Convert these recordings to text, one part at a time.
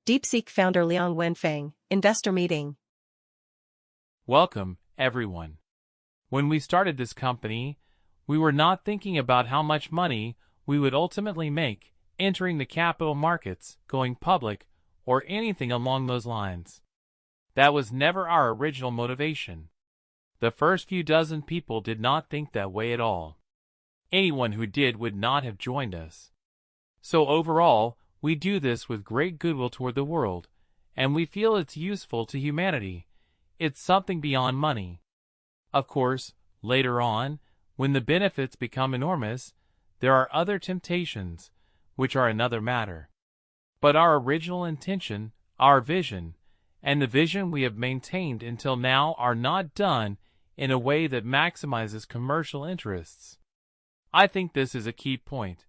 DeepSeek founder Liang Wenfeng, investor meeting. Welcome, everyone. When we started this company, we were not thinking about how much money we would ultimately make entering the capital markets, going public, or anything along those lines. That was never our original motivation. The first few dozen people did not think that way at all. Anyone who did would not have joined us. So overall, we do this with great goodwill toward the world, and we feel it's useful to humanity. It's something beyond money. Of course, later on, when the benefits become enormous, there are other temptations, which are another matter. But our original intention, our vision, and the vision we have maintained until now are not done in a way that maximizes commercial interests. I think this is a key point.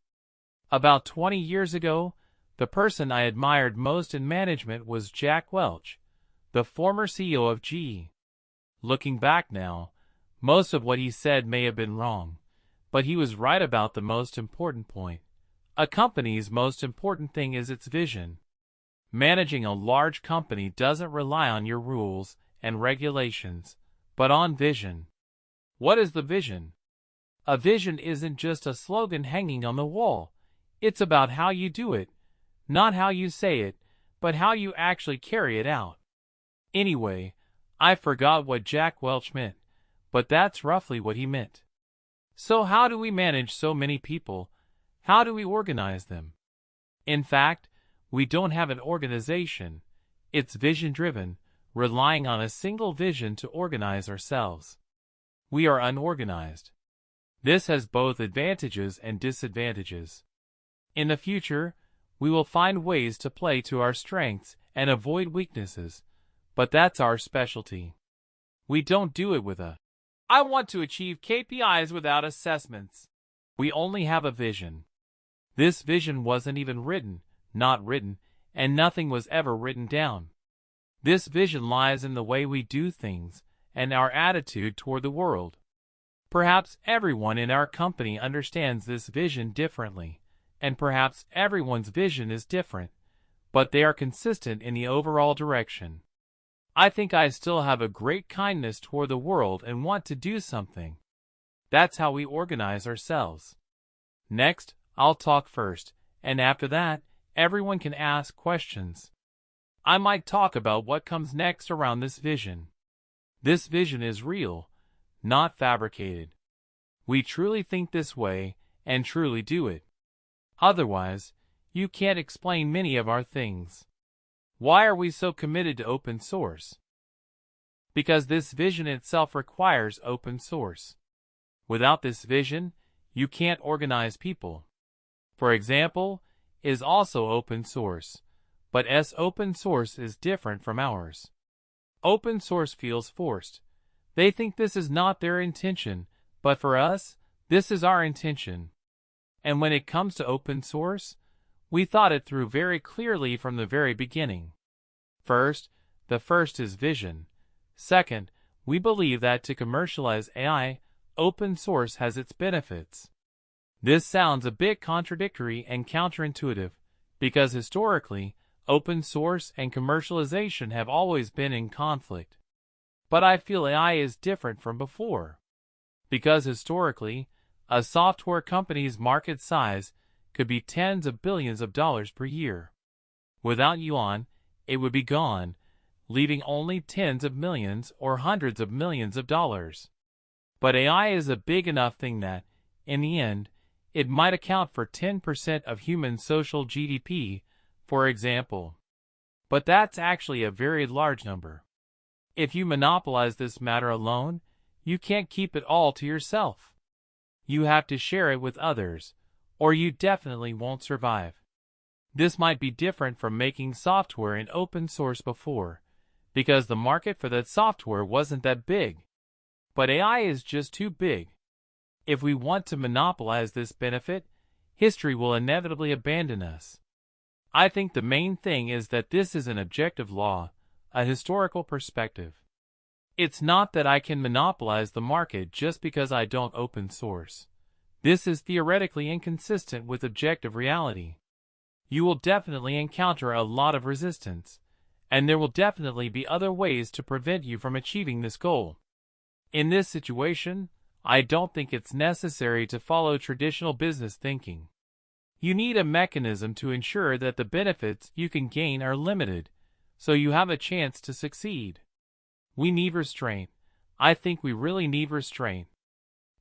About 20 years ago, the person I admired most in management was Jack Welch, the former CEO of GE. Looking back now, most of what he said may have been wrong, but he was right about the most important point. A company's most important thing is its vision. Managing a large company doesn't rely on your rules and regulations, but on vision. What is the vision? A vision isn't just a slogan hanging on the wall. It's about how you do it. Not how you say it, but how you actually carry it out. Anyway, I forgot what Jack Welch meant, but that's roughly what he meant. So how do we manage so many people? How do we organize them? In fact, we don't have an organization. It's vision-driven, relying on a single vision to organize ourselves. We are unorganized. This has both advantages and disadvantages. In the future, we will find ways to play to our strengths and avoid weaknesses, but that's our specialty. We don't do it with I want to achieve KPIs without assessments. We only have a vision. This vision wasn't even not written, and nothing was ever written down. This vision lies in the way we do things and our attitude toward the world. Perhaps everyone in our company understands this vision differently, and perhaps everyone's vision is different, but they are consistent in the overall direction. I think I still have a great kindness toward the world and want to do something. That's how we organize ourselves. Next, I'll talk first, and after that, everyone can ask questions. I might talk about what comes next around this vision. This vision is real, not fabricated. We truly think this way and truly do it. Otherwise, you can't explain many of our things. Why are we so committed to open source? Because this vision itself requires open source. Without this vision, you can't organize people. For example, is also open source, but open source is different from ours. Open source feels forced. They think this is not their intention, but for us, this is our intention. And when it comes to open source, we thought it through very clearly from the very beginning. First, the first is vision. Second, we believe that to commercialize AI, open source has its benefits. This sounds a bit contradictory and counterintuitive, because historically, open source and commercialization have always been in conflict. But I feel AI is different from before. Because historically, a software company's market size could be tens of billions of dollars per year. Without yuan, it would be gone, leaving only tens of millions or hundreds of millions of dollars. But AI is a big enough thing that, in the end, it might account for 10% of human social GDP, for example. But that's actually a very large number. If you monopolize this matter alone, you can't keep it all to yourself. You have to share it with others, or you definitely won't survive. This might be different from making software in open source before, because the market for that software wasn't that big. But AI is just too big. If we want to monopolize this benefit, history will inevitably abandon us. I think the main thing is that this is an objective law, a historical perspective. It's not that I can monopolize the market just because I don't open source. This is theoretically inconsistent with objective reality. you will definitely encounter a lot of resistance, and there will definitely be other ways to prevent you from achieving this goal. In this situation, I don't think it's necessary to follow traditional business thinking. You need a mechanism to ensure that the benefits you can gain are limited, so you have a chance to succeed. We need restraint. I think we really need restraint.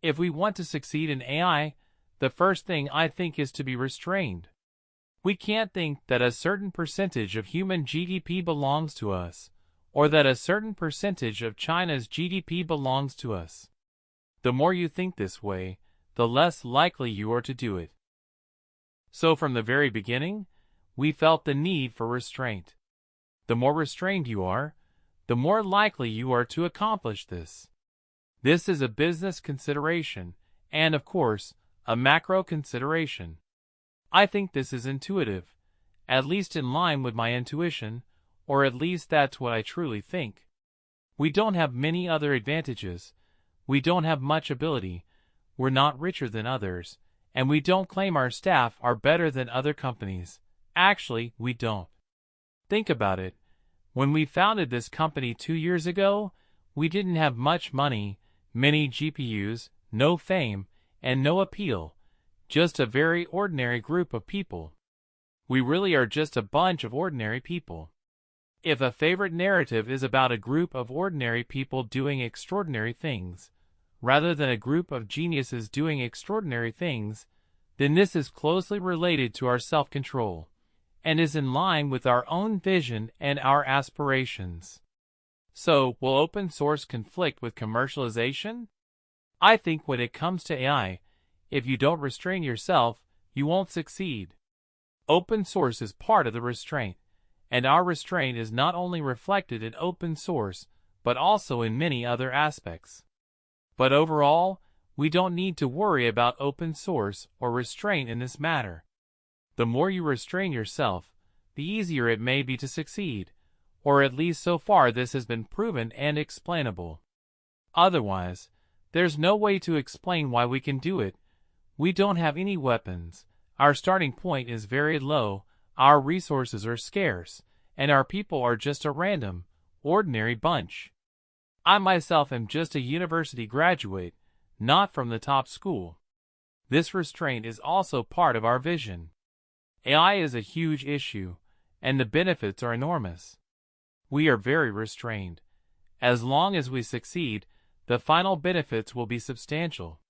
If we want to succeed in AI, the first thing I think is to be restrained. We can't think that a certain percentage of human GDP belongs to us, or that a certain percentage of China's GDP belongs to us. The more you think this way, the less likely you are to do it. So from the very beginning, we felt the need for restraint. The more restrained you are, the more likely you are to accomplish this. This is a business consideration, and of course, a macro consideration. I think this is intuitive, at least in line with my intuition, or at least that's what I truly think. We don't have many other advantages. We don't have much ability. We're not richer than others, and we don't claim our staff are better than other companies. Actually, we don't. Think about it. When we founded this company 2 years ago, we didn't have much money, many GPUs, no fame, and no appeal. Just a very ordinary group of people. We really are just a bunch of ordinary people. If a favorite narrative is about a group of ordinary people doing extraordinary things, rather than a group of geniuses doing extraordinary things, then this is closely related to our self-control, and is in line with our own vision and our aspirations. So, will open source conflict with commercialization? I think when it comes to AI, if you don't restrain yourself, you won't succeed. Open source is part of the restraint, and our restraint is not only reflected in open source, but also in many other aspects. But overall, we don't need to worry about open source or restraint in this matter. The more you restrain yourself, the easier it may be to succeed, or at least so far this has been proven and explainable. Otherwise, there's no way to explain why we can do it. We don't have any weapons, our starting point is very low, our resources are scarce, and our people are just a random, ordinary bunch. I myself am just a university graduate, not from the top school. This restraint is also part of our vision. AI is a huge issue, and the benefits are enormous. We are very restrained. As long as we succeed, the final benefits will be substantial.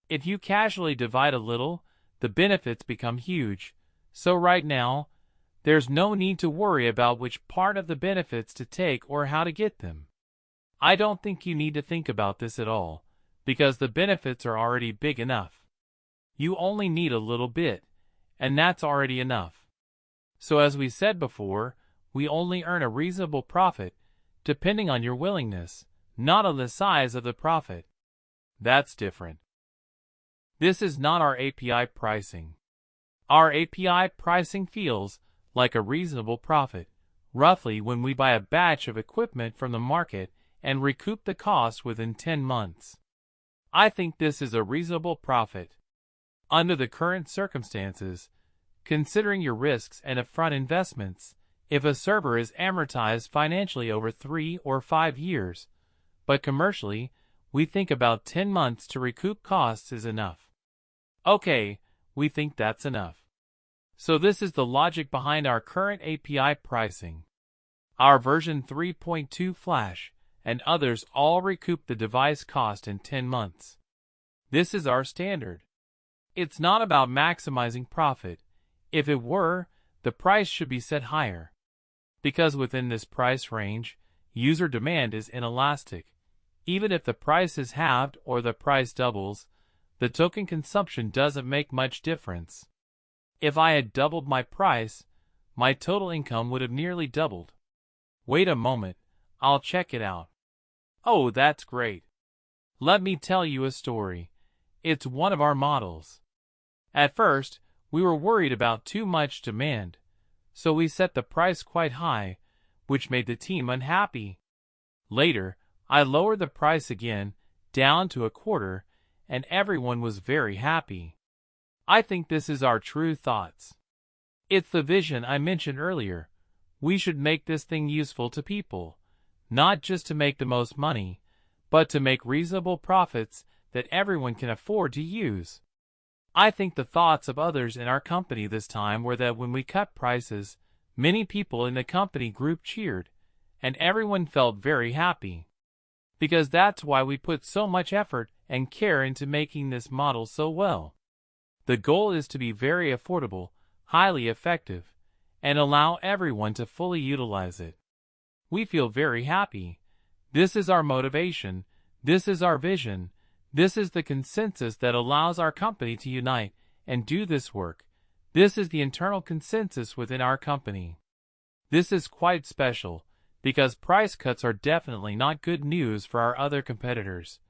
If you casually divide a little, the benefits become huge. So right now, there's no need to worry about which part of the benefits to take or how to get them. I don't think you need to think about this at all, because the benefits are already big enough. You only need a little bit, and that's already enough. So as we said before, we only earn a reasonable profit, depending on your willingness, not on the size of the profit. That's different. This is not our API pricing. Our API pricing feels like a reasonable profit, roughly when we buy a batch of equipment from the market and recoup the cost within 10 months. I think this is a reasonable profit. Under the current circumstances, considering your risks and upfront investments, if a server is amortized financially over 3 or 5 years, but commercially, we think about 10 months to recoup costs is enough. Okay, we think that's enough. So this is the logic behind our current API pricing. Our version 3.2 Flash and others all recoup the device cost in 10 months. This is our standard. It's not about maximizing profit. If it were, the price should be set higher. Because within this price range, user demand is inelastic. Even if the price is halved or the price doubles, the token consumption doesn't make much difference. If I had doubled my price, my total income would have nearly doubled. Wait a moment, I'll check it out. Oh, that's great. Let me tell you a story. It's one of our models. At first, we were worried about too much demand, so we set the price quite high, which made the team unhappy. Later, I lowered the price again, down to a quarter, and everyone was very happy. I think this is our true thoughts. It's the vision I mentioned earlier. We should make this thing useful to people, not just to make the most money, but to make reasonable profits that everyone can afford to use. I think the thoughts of others in our company this time were that when we cut prices, many people in the company group cheered, and everyone felt very happy. Because that's why we put so much effort and care into making this model so well. The goal is to be very affordable, highly effective, and allow everyone to fully utilize it. We feel very happy. This is our motivation. This is our vision. This is the consensus that allows our company to unite and do this work. This is the internal consensus within our company. This is quite special, because price cuts are definitely not good news for our other competitors.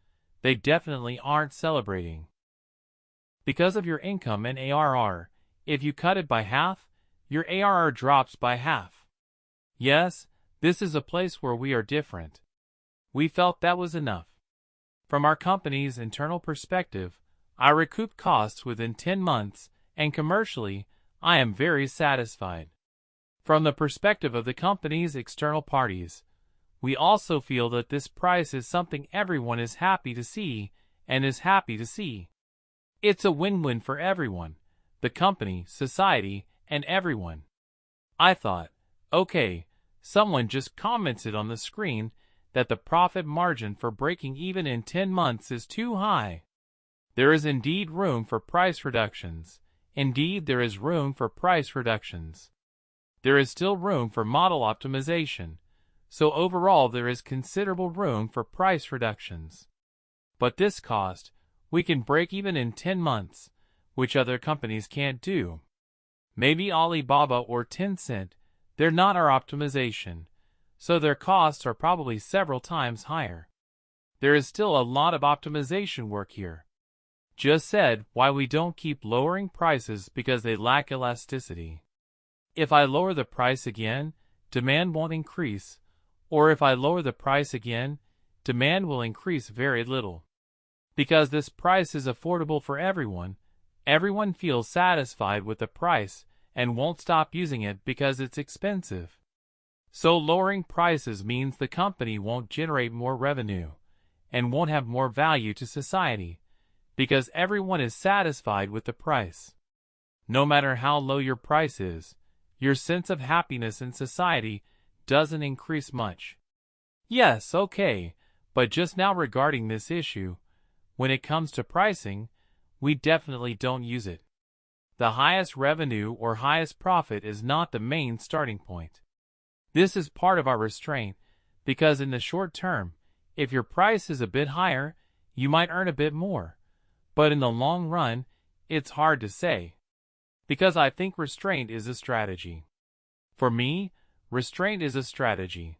They definitely aren't celebrating. Because of your income and ARR, if you cut it by half, your ARR drops by half. Yes, this is a place where we are different. We felt that was enough. From our company's internal perspective, I recouped costs within 10 months, and commercially, I am very satisfied. From the perspective of the company's external parties, we also feel that this price is something everyone is happy to see and is happy to see. It's a win-win for everyone, the company, society, and everyone. I thought, okay, someone just commented on the screen that the profit margin for breaking even in 10 months is too high. There is indeed room for price reductions. Indeed, there is room for price reductions. There is still room for model optimization. So overall, there is considerable room for price reductions. But this cost, we can break even in 10 months, which other companies can't do. Maybe Alibaba or Tencent, they're not our optimization, so their costs are probably several times higher. There is still a lot of optimization work here. Just said why we don't keep lowering prices because they lack elasticity. If I lower the price again, demand won't increase, or if I lower the price again, demand will increase very little. Because this price is affordable for everyone, everyone feels satisfied with the price and won't stop using it because it's expensive. So lowering prices means the company won't generate more revenue and won't have more value to society because everyone is satisfied with the price. No matter how low your price is, your sense of happiness in society doesn't increase much. Yes, okay, but just now regarding this issue, when it comes to pricing, we definitely don't use it. The highest revenue or highest profit is not the main starting point. This is part of our restraint, because in the short term, if your price is a bit higher, you might earn a bit more. But in the long run, it's hard to say. Because I think restraint is a strategy. For me, restraint is a strategy.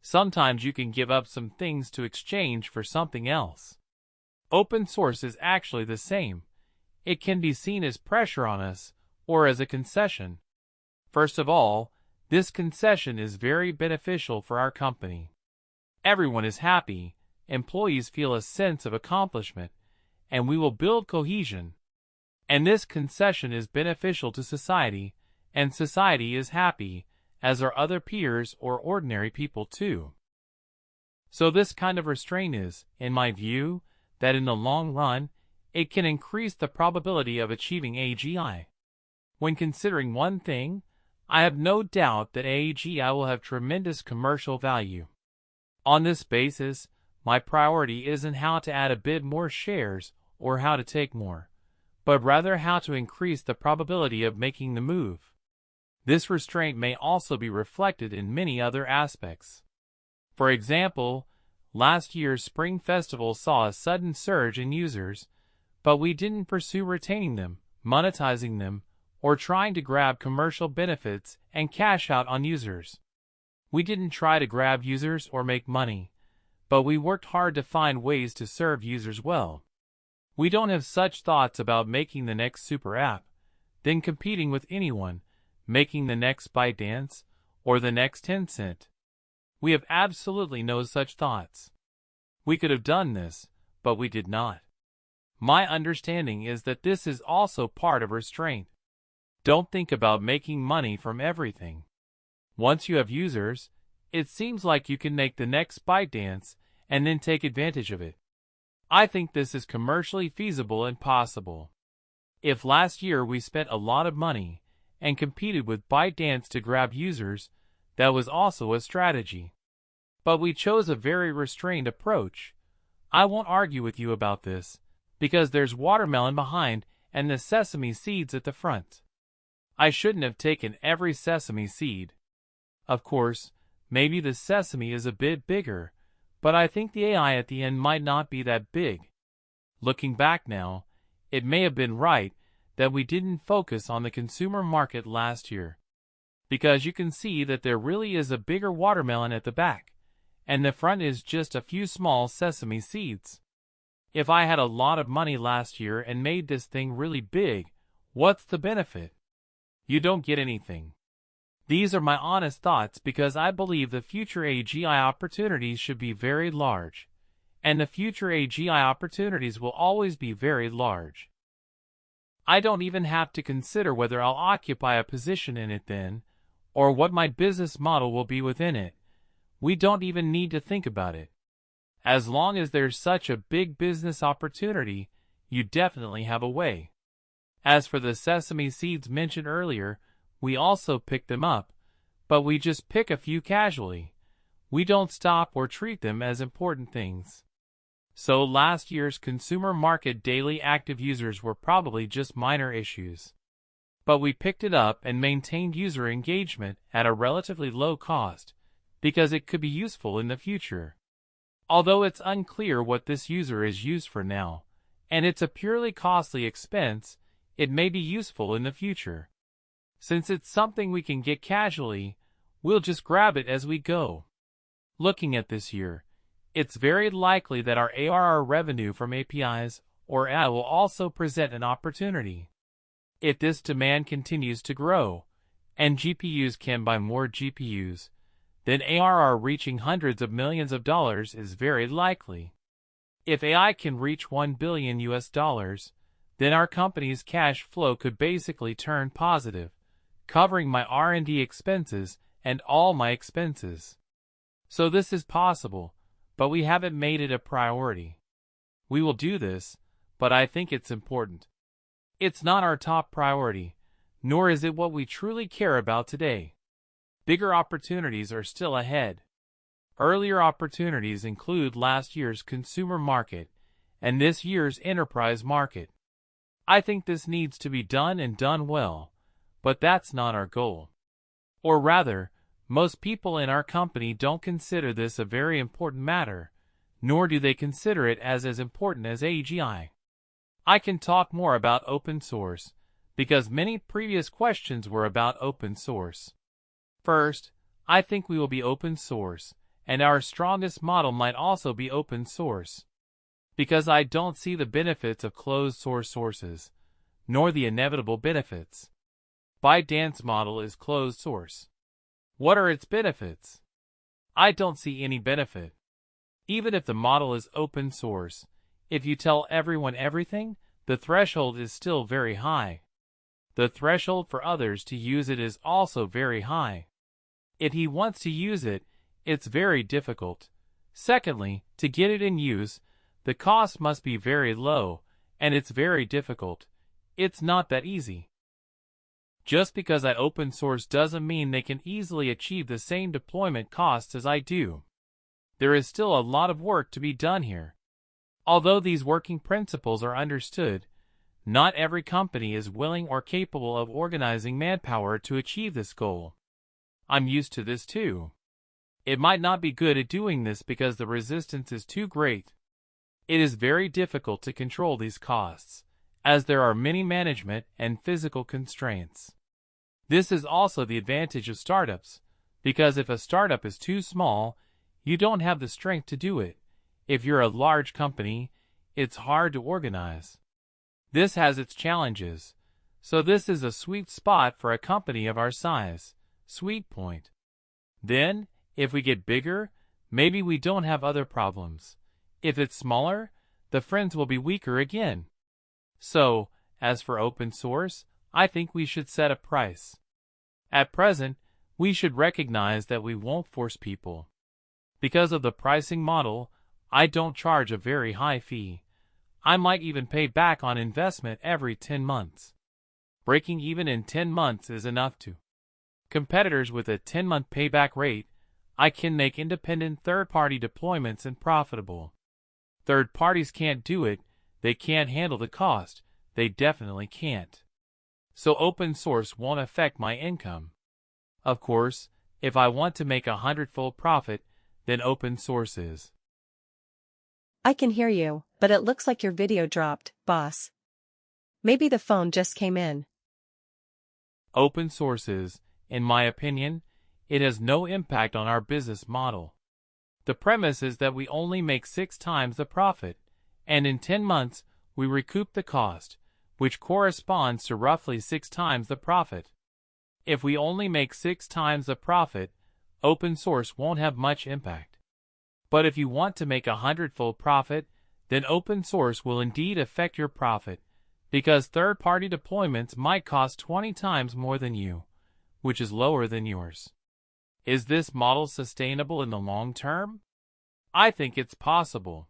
Sometimes you can give up some things to exchange for something else. Open source is actually the same. It can be seen as pressure on us, or as a concession. First of all, this concession is very beneficial for our company. Everyone is happy, employees feel a sense of accomplishment, and we will build cohesion. And this concession is beneficial to society, and society is happy, as are other peers or ordinary people too. So this kind of restraint is, in my view, that in the long run, it can increase the probability of achieving AGI. When considering one thing, I have no doubt that AGI will have tremendous commercial value. On this basis, my priority isn't how to add a bit more shares or how to take more, but rather how to increase the probability of making the move. This restraint may also be reflected in many other aspects. For example, last year's Spring Festival saw a sudden surge in users, but we didn't pursue retaining them, monetizing them, or trying to grab commercial benefits and cash out on users. We didn't try to grab users or make money, but we worked hard to find ways to serve users well. We don't have such thoughts about making the next super app, then competing with anyone, making the next ByteDance, or the next Tencent. We have absolutely no such thoughts. We could have done this, but we did not. My understanding is that this is also part of restraint. Don't think about making money from everything. Once you have users, it seems like you can make the next ByteDance and then take advantage of it. I think this is commercially feasible and possible. If last year we spent a lot of money and competed with ByteDance to grab users, that was also a strategy. But we chose a very restrained approach. I won't argue with you about this, because there's watermelon behind and the sesame seeds at the front. I shouldn't have taken every sesame seed. Of course, maybe the sesame is a bit bigger, but I think the AI at the end might not be that big. Looking back now, it may have been right that we didn't focus on the consumer market last year. Because you can see that there really is a bigger watermelon at the back, and the front is just a few small sesame seeds. If I had a lot of money last year and made this thing really big, what's the benefit? You don't get anything. These are my honest thoughts because I believe the future AGI opportunities should be very large, and the future AGI opportunities will always be very large. I don't even have to consider whether I'll occupy a position in it then, or what my business model will be within it. We don't even need to think about it. As long as there's such a big business opportunity, you definitely have a way. As for the sesame seeds mentioned earlier, we also pick them up, but we just pick a few casually. We don't stop or treat them as important things. So last year's consumer market daily active users were probably just minor issues. But we picked it up and maintained user engagement at a relatively low cost, because it could be useful in the future. Although it's unclear what this user is used for now, and it's a purely costly expense, it may be useful in the future. Since it's something we can get casually, we'll just grab it as we go. Looking at this year, it's very likely that our ARR revenue from APIs or AI will also present an opportunity. If this demand continues to grow, and GPUs can buy more GPUs, then ARR reaching hundreds of millions of dollars is very likely. If AI can reach $1 billion, then our company's cash flow could basically turn positive, covering my R&D expenses and all my expenses. So this is possible, but we haven't made it a priority. We will do this, but I think it's important. It's not our top priority, nor is it what we truly care about today. Bigger opportunities are still ahead. Earlier opportunities include last year's consumer market and this year's enterprise market. I think this needs to be done and done well, but that's not our goal. Or rather, most people in our company don't consider this a very important matter, nor do they consider it as important as AGI. I can talk more about open source, because many previous questions were about open source. First, I think we will be open source, and our strongest model might also be open source. Because I don't see the benefits of closed source sources, nor the inevitable benefits. ByteDance model is closed source. What are its benefits? I don't see any benefit. Even if the model is open source, if you tell everyone everything, the threshold is still very high. The threshold for others to use it is also very high. If he wants to use it, it's very difficult. Secondly, to get it in use, the cost must be very low, and it's very difficult. It's not that easy. Just because I open source doesn't mean they can easily achieve the same deployment costs as I do. There is still a lot of work to be done here. Although these working principles are understood, not every company is willing or capable of organizing manpower to achieve this goal. I'm used to this too. It might not be good at doing this because the resistance is too great. It is very difficult to control these costs, as there are many management and physical constraints. This is also the advantage of startups, because if a startup is too small, you don't have the strength to do it. If you're a large company, it's hard to organize. This has its challenges, so this is a sweet spot for a company of our size, sweet point. Then, if we get bigger, maybe we don't have other problems. If it's smaller, the friends will be weaker again. So, as for open source, I think we should set a price. At present, we should recognize that we won't force people. Because of the pricing model, I don't charge a very high fee. I might even pay back on investment every 10 months. Breaking even in 10 months is enough to. Competitors with a 10-month payback rate, I can make independent third-party deployments and profitable. Third parties can't do it, they can't handle the cost, they definitely can't. So open source won't affect my income. Of course, if I want to make 100-fold profit, then open source is. I can hear you, but it looks like your video dropped, boss. Maybe the phone just came in. Open source is, in my opinion, it has no impact on our business model. The premise is that we only make 6 times the profit, and in 10 months, we recoup the cost, which corresponds to roughly 6 times the profit. If we only make 6 times the profit, open source won't have much impact. But if you want to make 100-fold profit, then open source will indeed affect your profit, because third-party deployments might cost 20 times more than you, which is lower than yours. Is this model sustainable in the long term? I think it's possible.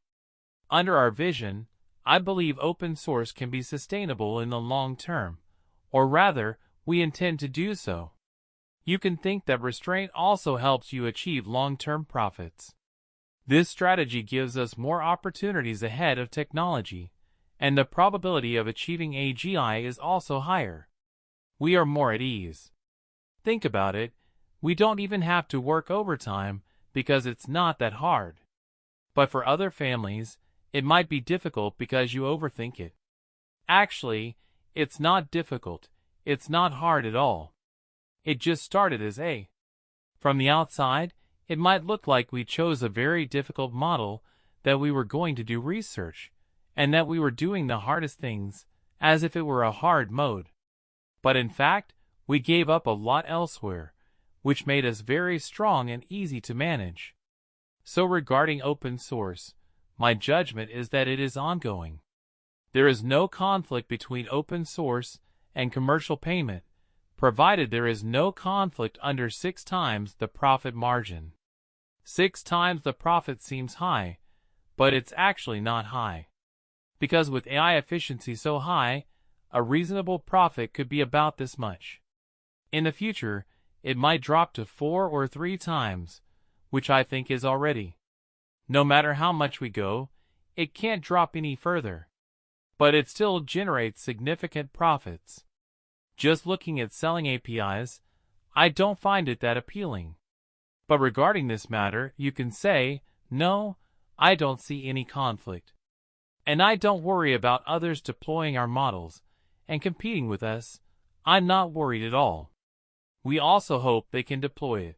Under our vision, I believe open source can be sustainable in the long term, or rather, we intend to do so. You can think that restraint also helps you achieve long-term profits. This strategy gives us more opportunities ahead of technology, and the probability of achieving AGI is also higher. We are more at ease. Think about it, we don't even have to work overtime because it's not that hard. But for other families, it might be difficult because you overthink it. Actually, it's not difficult, it's not hard at all. It just started as a. From the outside, it might look like we chose a very difficult model, that we were going to do research, and that we were doing the hardest things, as if it were a hard mode. But in fact, we gave up a lot elsewhere, which made us very strong and easy to manage. So regarding open source, my judgment is that it is ongoing. There is no conflict between open source and commercial payment, provided there is no conflict under 6 times the profit margin. 6 times the profit seems high, but it's actually not high. Because with AI efficiency so high, a reasonable profit could be about this much. In the future, it might drop to 4 or 3 times, which I think is already. No matter how much we go, it can't drop any further. But it still generates significant profits. Just looking at selling APIs, I don't find it that appealing. But regarding this matter, you can say, no, I don't see any conflict. And I don't worry about others deploying our models and competing with us. I'm not worried at all. We also hope they can deploy it.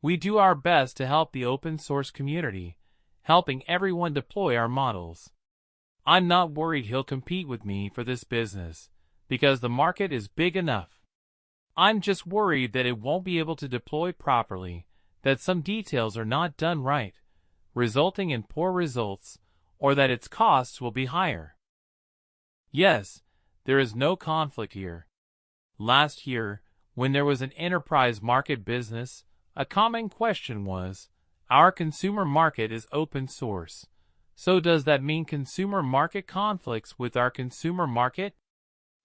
We do our best to help the open source community, helping everyone deploy our models. I'm not worried he'll compete with me for this business, because the market is big enough. I'm just worried that it won't be able to deploy properly, that some details are not done right, resulting in poor results, or that its costs will be higher. Yes, there is no conflict here. Last year, when there was an enterprise market business, a common question was, our consumer market is open source. So does that mean consumer market conflicts with our consumer market?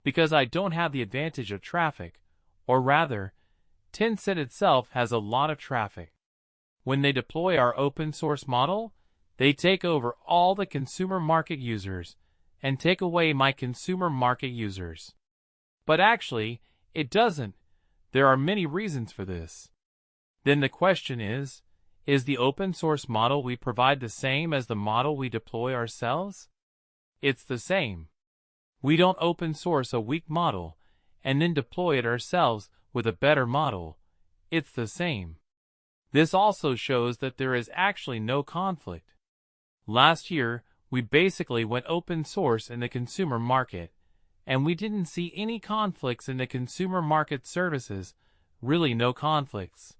Because I don't have the advantage of traffic, or rather, Tencent itself has a lot of traffic. When they deploy our open source model, they take over all the consumer market users and take away my consumer market users. But actually, it doesn't. There are many reasons for this. Then the question is the open source model we provide the same as the model we deploy ourselves? It's the same. We don't open source a weak model and then deploy it ourselves with a better model. It's the same. This also shows that there is actually no conflict. Last year, we basically went open source in the consumer market, and we didn't see any conflicts in the consumer market services, really no conflicts.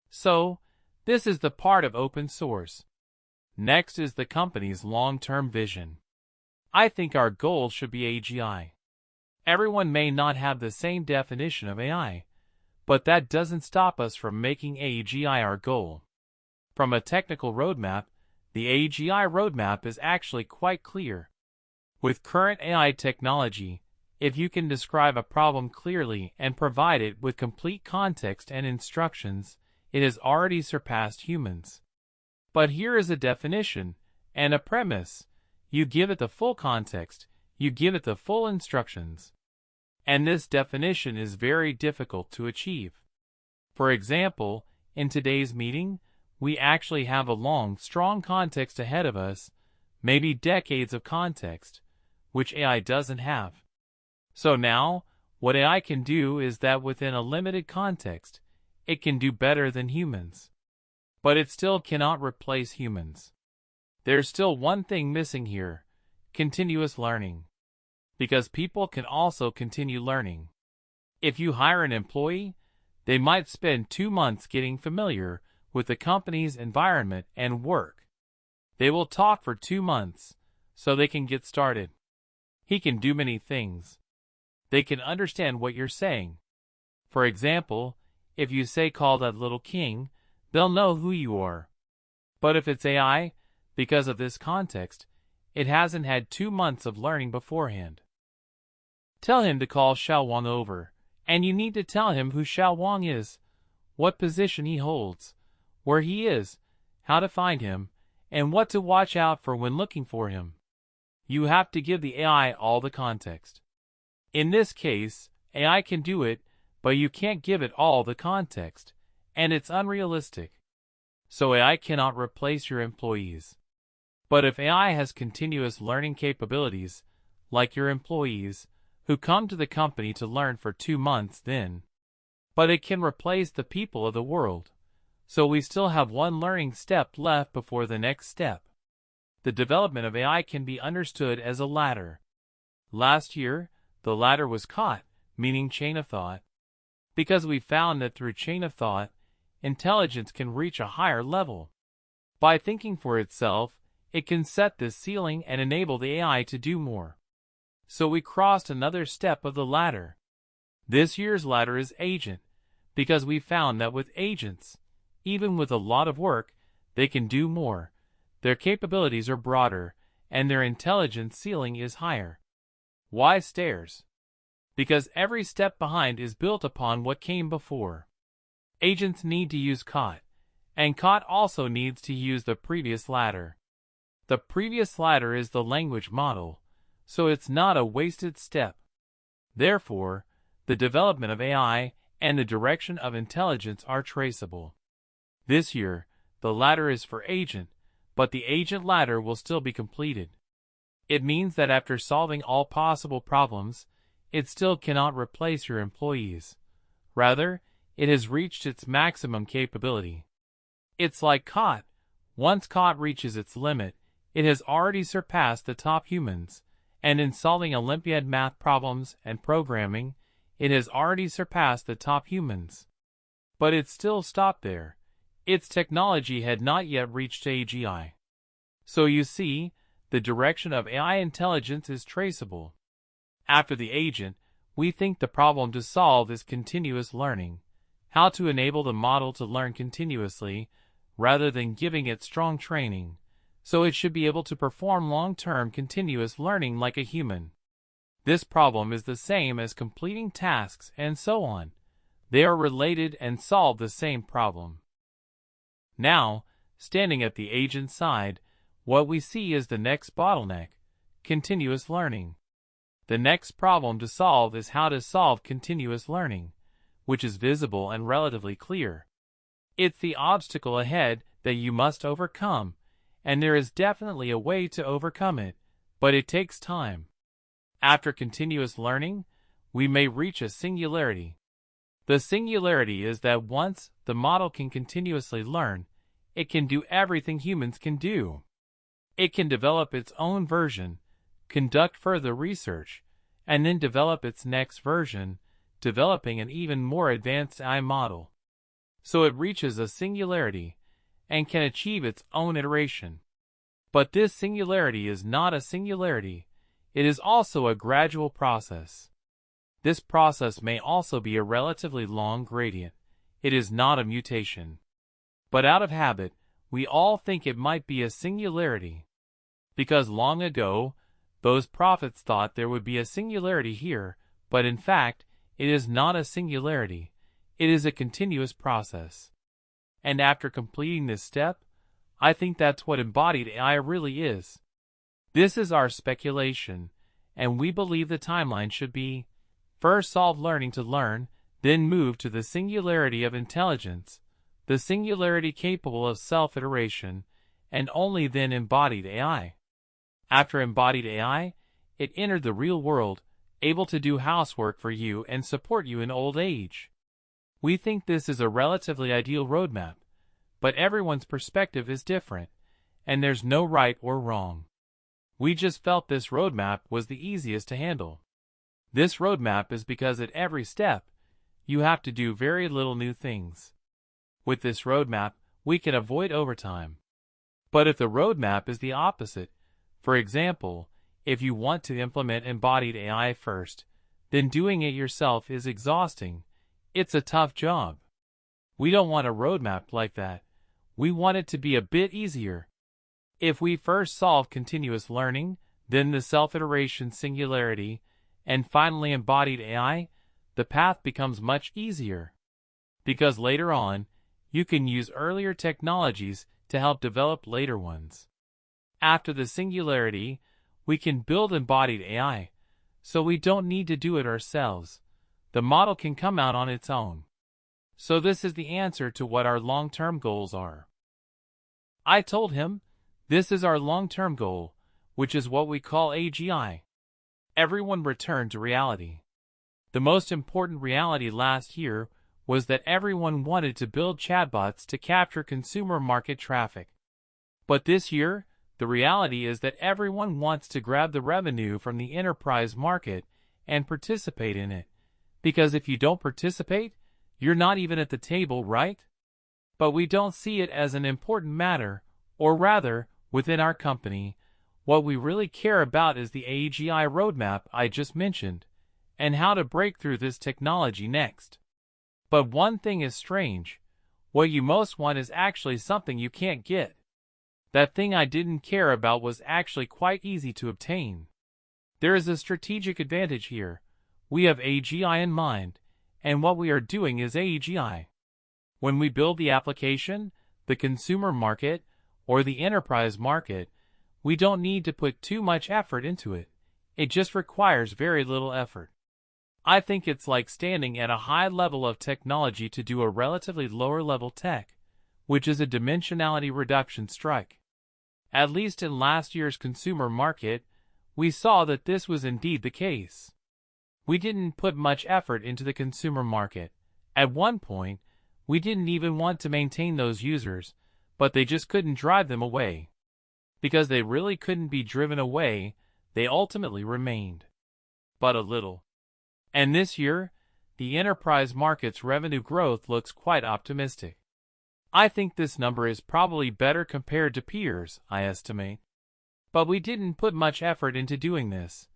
So, this is the part of open source. Next is the company's long-term vision. I think our goal should be AGI. Everyone may not have the same definition of AI, but that doesn't stop us from making AGI our goal. From a technical roadmap, the AGI roadmap is actually quite clear. With current AI technology, if you can describe a problem clearly and provide it with complete context and instructions, it has already surpassed humans. But here is a definition and a premise. You give it the full context, you give it the full instructions. And this definition is very difficult to achieve. For example, in today's meeting, we actually have a long, strong context ahead of us, maybe decades of context, which AI doesn't have. So now, what AI can do is that within a limited context, it can do better than humans. But it still cannot replace humans. There's still one thing missing here: continuous learning. Because people can also continue learning. If you hire an employee, they might spend 2 months getting familiar with the company's environment and work. They will talk for 2 months, so they can get started. He can do many things. They can understand what you're saying. For example, if you say call that little king, they'll know who you are. But if it's AI, because of this context, it hasn't had 2 months of learning beforehand. Tell him to call Xiao Wang over, and you need to tell him who Xiao Wang is, what position he holds, where he is, how to find him, and what to watch out for when looking for him. You have to give the AI all the context. In this case, AI can do it, but you can't give it all the context, and it's unrealistic. So AI cannot replace your employees. But if AI has continuous learning capabilities, like your employees, who come to the company to learn for 2 months then, but it can replace the people of the world. So we still have one learning step left before the next step. The development of AI can be understood as a ladder. Last year, the ladder was caught, meaning chain of thought, because we found that through chain of thought, intelligence can reach a higher level. By thinking for itself, it can set this ceiling and enable the AI to do more. So we crossed another step of the ladder. This year's ladder is agent, because we found that with agents, even with a lot of work, they can do more. Their capabilities are broader, and their intelligence ceiling is higher. Why stairs? Because every step behind is built upon what came before. Agents need to use COT, and COT also needs to use the previous ladder. The previous ladder is the language model, so it's not a wasted step. Therefore, the development of AI and the direction of intelligence are traceable. This year, the ladder is for agent, but the agent ladder will still be completed. It means that after solving all possible problems, it still cannot replace your employees. Rather, it has reached its maximum capability. It's like COT. Once COT reaches its limit, it has already surpassed the top humans, and in solving Olympiad math problems and programming, it has already surpassed the top humans. But it still stopped there. Its technology had not yet reached AGI. So you see, the direction of AI intelligence is traceable. After the agent, we think the problem to solve is continuous learning, how to enable the model to learn continuously, rather than giving it strong training, so it should be able to perform long-term continuous learning like a human. This problem is the same as completing tasks and so on. They are related and solve the same problem. Now, standing at the agent side, what we see is the next bottleneck: continuous learning. The next problem to solve is how to solve continuous learning, which is visible and relatively clear. It's the obstacle ahead that you must overcome, and there is definitely a way to overcome it, but it takes time. After continuous learning, we may reach a singularity. The singularity is that once the model can continuously learn, it can do everything humans can do. It can develop its own version, conduct further research, and then develop its next version, developing an even more advanced AI model. So it reaches a singularity and can achieve its own iteration. But this singularity is not a singularity. It is also a gradual process. This process may also be a relatively long gradient. It is not a mutation. But out of habit, we all think it might be a singularity. Because long ago, those prophets thought there would be a singularity here, but in fact, it is not a singularity. It is a continuous process. And after completing this step, I think that's what embodied AI really is. This is our speculation, and we believe the timeline should be: first solve learning to learn, then move to the singularity of intelligence, the singularity capable of self-iteration, and only then embodied AI. After embodied AI, it entered the real world, able to do housework for you and support you in old age. We think this is a relatively ideal roadmap, but everyone's perspective is different, and there's no right or wrong. We just felt this roadmap was the easiest to handle. This roadmap is because at every step, you have to do very little new things. With this roadmap, we can avoid overtime. But if the roadmap is the opposite, for example, if you want to implement embodied AI first, then doing it yourself is exhausting. It's a tough job. We don't want a roadmap like that. We want it to be a bit easier. If we first solve continuous learning, then the self-iteration singularity, and finally embodied AI, the path becomes much easier. Because later on, you can use earlier technologies to help develop later ones. After the singularity, we can build embodied AI, so we don't need to do it ourselves. The model can come out on its own. So this is the answer to what our long-term goals are. I told him, this is our long-term goal, which is what we call AGI. Everyone returned to reality. The most important reality last year was that everyone wanted to build chatbots to capture consumer market traffic. But this year, the reality is that everyone wants to grab the revenue from the enterprise market and participate in it. Because if you don't participate, you're not even at the table, right? But we don't see it as an important matter, or rather, within our company, what we really care about is the AGI roadmap I just mentioned, and how to break through this technology next. But one thing is strange. What you most want is actually something you can't get. That thing I didn't care about was actually quite easy to obtain. There is a strategic advantage here. We have AGI in mind, and what we are doing is AGI. When we build the application, the consumer market, or the enterprise market, we don't need to put too much effort into it. It just requires very little effort. I think it's like standing at a high level of technology to do a relatively lower level tech, which is a dimensionality reduction strike. At least in last year's consumer market, we saw that this was indeed the case. We didn't put much effort into the consumer market. At one point, we didn't even want to maintain those users, but they just couldn't drive them away. Because they really couldn't be driven away, they ultimately remained. But a little. And this year, the enterprise market's revenue growth looks quite optimistic. I think this number is probably better compared to peers, I estimate. But we didn't put much effort into doing this.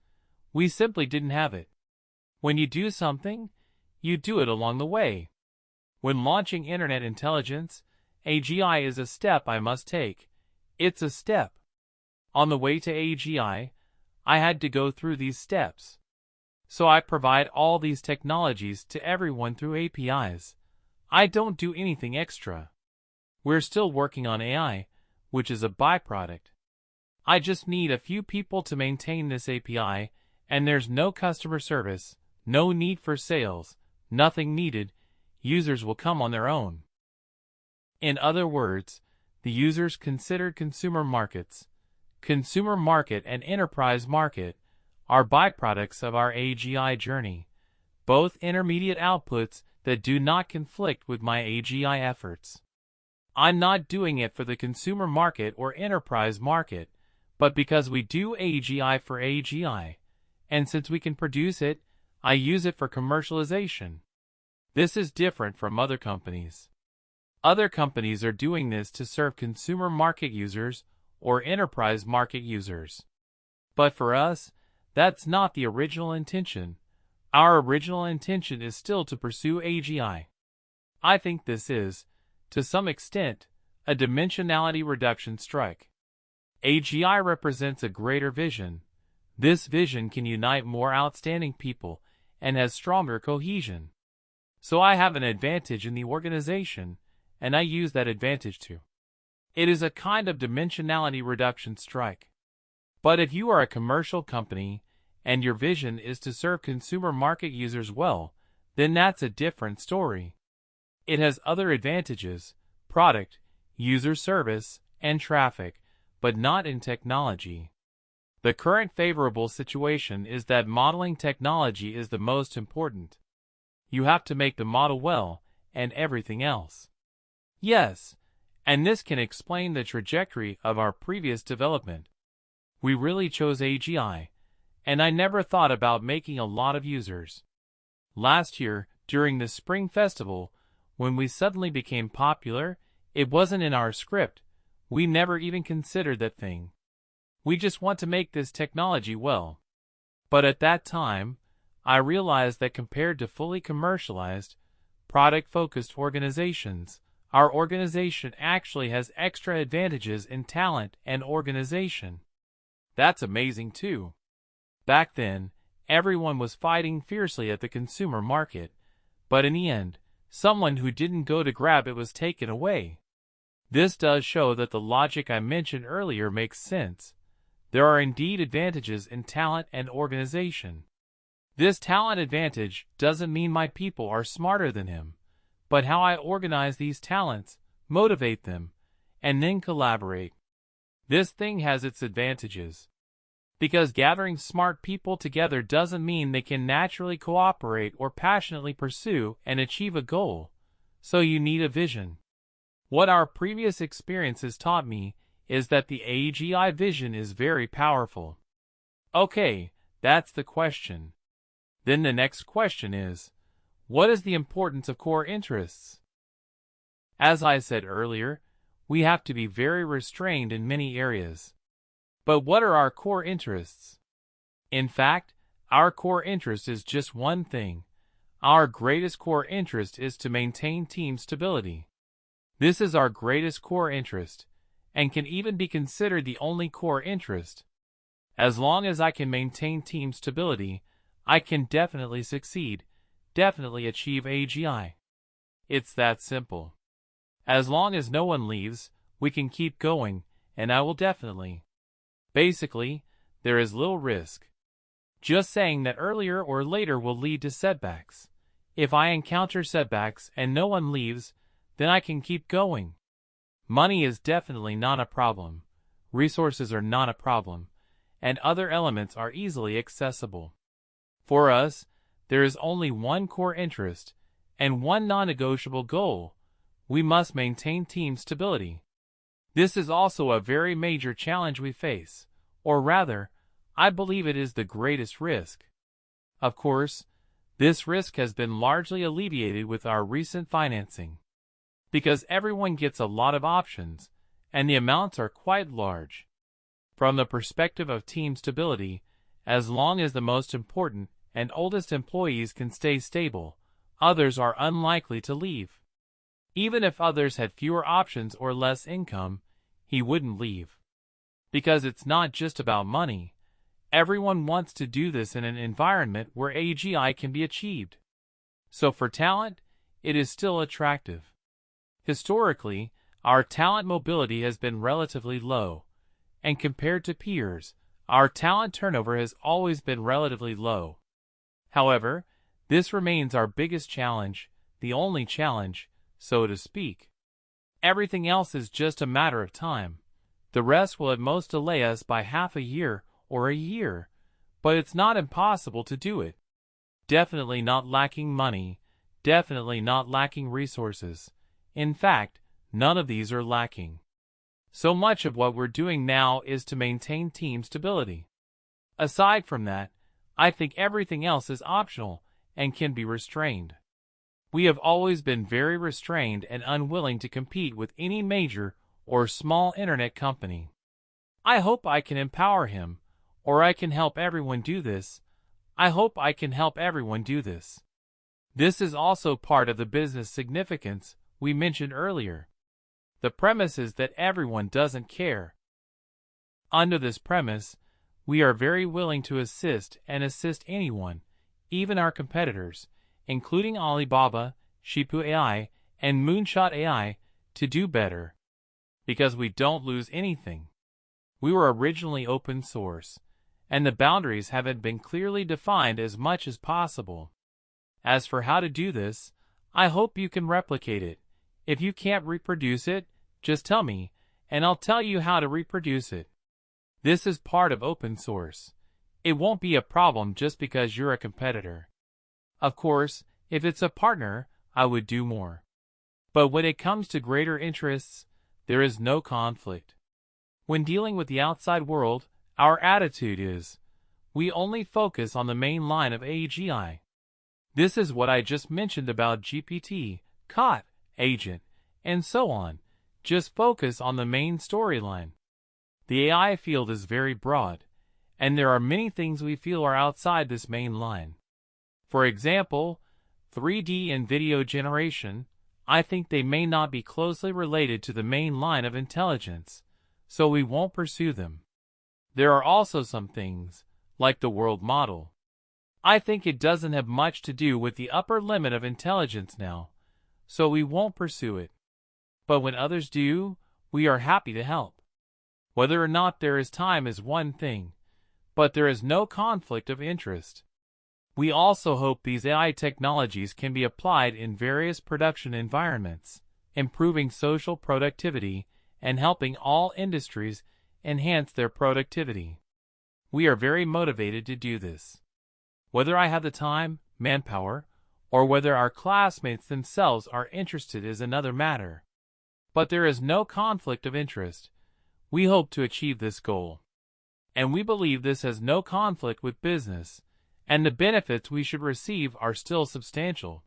We simply didn't have it. When you do something, you do it along the way. When launching Internet Intelligence, AGI is a step I must take. It's a step. On the way to AGI, I had to go through these steps. So I provide all these technologies to everyone through APIs. I don't do anything extra. We're still working on AI, which is a byproduct. I just need a few people to maintain this API, and there's no customer service, no need for sales, nothing needed. Users will come on their own. In other words, the users considered consumer markets, consumer market and enterprise market, are byproducts of our AGI journey, both intermediate outputs that do not conflict with my AGI efforts. I'm not doing it for the consumer market or enterprise market, but because we do AGI for AGI, and since we can produce it, I use it for commercialization. This is different from other companies. Other companies are doing this to serve consumer market users or enterprise market users. But for us, that's not the original intention. Our original intention is still to pursue AGI. I think this is, to some extent, a dimensionality reduction strike. AGI represents a greater vision. This vision can unite more outstanding people and has stronger cohesion. So I have an advantage in the organization, and I use that advantage too. It is a kind of dimensionality reduction strike. But if you are a commercial company and your vision is to serve consumer market users well, then that's a different story. It has other advantages: product, user service, and traffic, but not in technology. The current favorable situation is that modeling technology is the most important. You have to make the model well, and everything else. Yes, and this can explain the trajectory of our previous development. We really chose AGI, and I never thought about making a lot of users. Last year, during the Spring Festival, when we suddenly became popular, it wasn't in our script. We never even considered that thing. We just want to make this technology well. But at that time, I realized that compared to fully commercialized, product-focused organizations, our organization actually has extra advantages in talent and organization. That's amazing too. Back then, everyone was fighting fiercely at the consumer market, but in the end, someone who didn't go to grab it was taken away. This does show that the logic I mentioned earlier makes sense. There are indeed advantages in talent and organization. This talent advantage doesn't mean my people are smarter than him, but how I organize these talents, motivate them, and then collaborate. This thing has its advantages. Because gathering smart people together doesn't mean they can naturally cooperate or passionately pursue and achieve a goal, so you need a vision. What our previous experiences taught me is that the AGI vision is very powerful. Okay, that's the question. Then the next question is, what is the importance of core interests? As I said earlier, we have to be very restrained in many areas. But what are our core interests? In fact, our core interest is just one thing. Our greatest core interest is to maintain team stability. This is our greatest core interest, and can even be considered the only core interest. As long as I can maintain team stability, I can definitely succeed, definitely achieve AGI. It's that simple. As long as no one leaves, we can keep going, and I will definitely. Basically, there is little risk. Just saying that earlier or later will lead to setbacks. If I encounter setbacks and no one leaves, then I can keep going. Money is definitely not a problem. Resources are not a problem, and other elements are easily accessible. For us, there is only one core interest and one non-negotiable goal. We must maintain team stability. This is also a very major challenge we face, or rather, I believe it is the greatest risk. Of course, this risk has been largely alleviated with our recent financing, because everyone gets a lot of options, and the amounts are quite large. From the perspective of team stability, as long as the most important and oldest employees can stay stable, others are unlikely to leave. Even if others had fewer options or less income, he wouldn't leave. Because it's not just about money. Everyone wants to do this in an environment where AGI can be achieved. So for talent, it is still attractive. Historically, our talent mobility has been relatively low, and compared to peers, our talent turnover has always been relatively low. However, this remains our biggest challenge, the only challenge, so to speak. Everything else is just a matter of time. The rest will at most delay us by half a year or a year, but it's not impossible to do it. Definitely not lacking money, definitely not lacking resources. In fact, none of these are lacking. So much of what we're doing now is to maintain team stability. Aside from that, I think everything else is optional and can be restrained. We have always been very restrained and unwilling to compete with any major or small internet company. I hope I can empower him, or I can help everyone do this. I hope I can help everyone do this. This is also part of the business significance we mentioned earlier. The premise is that everyone doesn't care. Under this premise, we are very willing to assist anyone, even our competitors, including Alibaba, Shipu AI, and Moonshot AI, to do better. Because we don't lose anything. We were originally open source, and the boundaries haven't been clearly defined as much as possible. As for how to do this, I hope you can replicate it. If you can't reproduce it, just tell me, and I'll tell you how to reproduce it. This is part of open source. It won't be a problem just because you're a competitor. Of course, if it's a partner, I would do more. But when it comes to greater interests, there is no conflict. When dealing with the outside world, our attitude is, we only focus on the main line of AGI. This is what I just mentioned about GPT, COT, agent, and so on. Just focus on the main storyline. The AI field is very broad, and there are many things we feel are outside this main line. For example, 3D and video generation, I think they may not be closely related to the main line of intelligence, so we won't pursue them. There are also some things, like the world model. I think it doesn't have much to do with the upper limit of intelligence now, so we won't pursue it. But when others do, we are happy to help. Whether or not there is time is one thing, but there is no conflict of interest. We also hope these AI technologies can be applied in various production environments, improving social productivity and helping all industries enhance their productivity. We are very motivated to do this. Whether I have the time, manpower, or whether our classmates themselves are interested is another matter. But there is no conflict of interest. We hope to achieve this goal. And we believe this has no conflict with business, and the benefits we should receive are still substantial.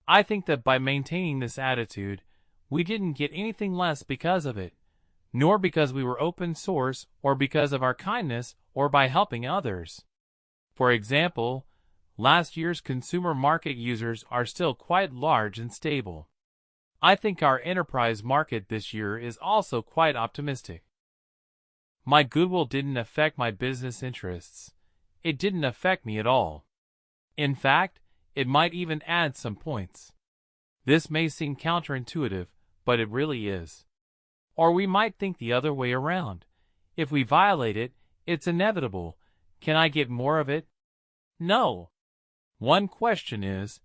I think that by maintaining this attitude, we didn't get anything less because of it, nor because we were open source or because of our kindness or by helping others. For example, last year's consumer market users are still quite large and stable. I think our enterprise market this year is also quite optimistic. My goodwill didn't affect my business interests. It didn't affect me at all. In fact, it might even add some points. This may seem counterintuitive, but it really is. Or we might think the other way around. If we violate it, it's inevitable. Can I get more of it? No. One question is,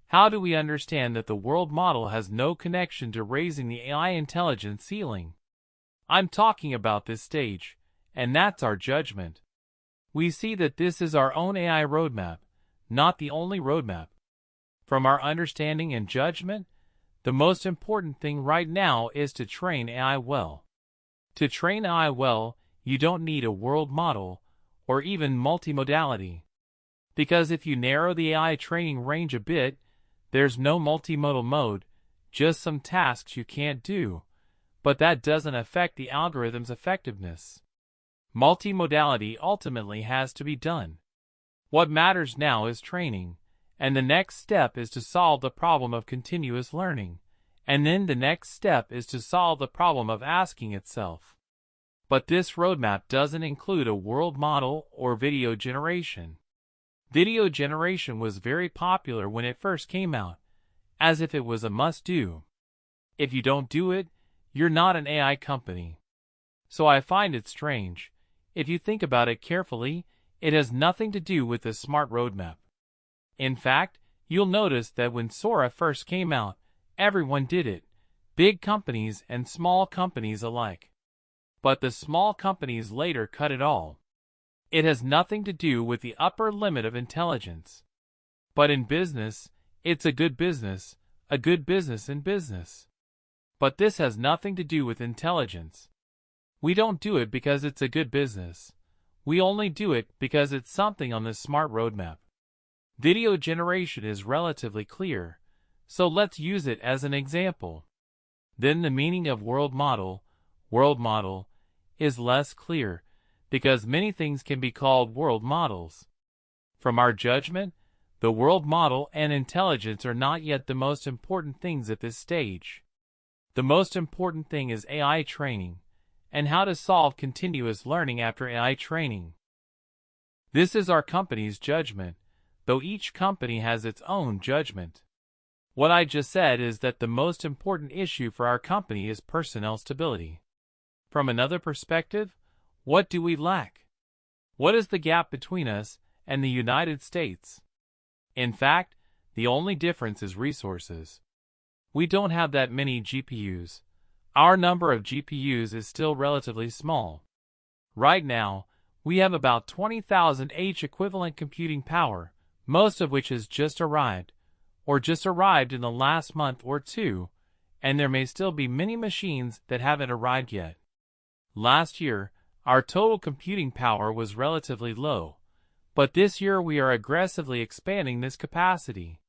how do we understand that the world model has no connection to raising the AI intelligence ceiling? I'm talking about this stage, and that's our judgment. We see that this is our own AI roadmap, not the only roadmap. From our understanding and judgment, the most important thing right now is to train AI well. To train AI well, you don't need a world model or even multimodality. Because if you narrow the AI training range a bit, there's no multimodal mode, just some tasks you can't do, but that doesn't affect the algorithm's effectiveness. Multimodality ultimately has to be done. What matters now is training, and the next step is to solve the problem of continuous learning, and then the next step is to solve the problem of asking itself. But this roadmap doesn't include a world model or video generation. Video generation was very popular when it first came out, as if it was a must-do. If you don't do it, you're not an AI company. So I find it strange. If you think about it carefully, it has nothing to do with the smart roadmap. In fact, you'll notice that when Sora first came out, everyone did it, big companies and small companies alike. But the small companies later cut it all. It has nothing to do with the upper limit of intelligence. But in business, it's a good business in business. But this has nothing to do with intelligence. We don't do it because it's a good business. We only do it because it's something on the smart roadmap. Video generation is relatively clear, so let's use it as an example. Then the meaning of world model, is less clear, because many things can be called world models. From our judgment, the world model and intelligence are not yet the most important things at this stage. The most important thing is AI training, and how to solve continuous learning after AI training. This is our company's judgment, though each company has its own judgment. What I just said is that the most important issue for our company is personnel stability. From another perspective, what do we lack? What is the gap between us and the United States? In fact, the only difference is resources. We don't have that many GPUs. Our number of GPUs is still relatively small. Right now, we have about 20,000 H equivalent computing power, most of which has just arrived, or just arrived in the last month or two, and there may still be many machines that haven't arrived yet. Last year, our total computing power was relatively low, but this year we are aggressively expanding this capacity.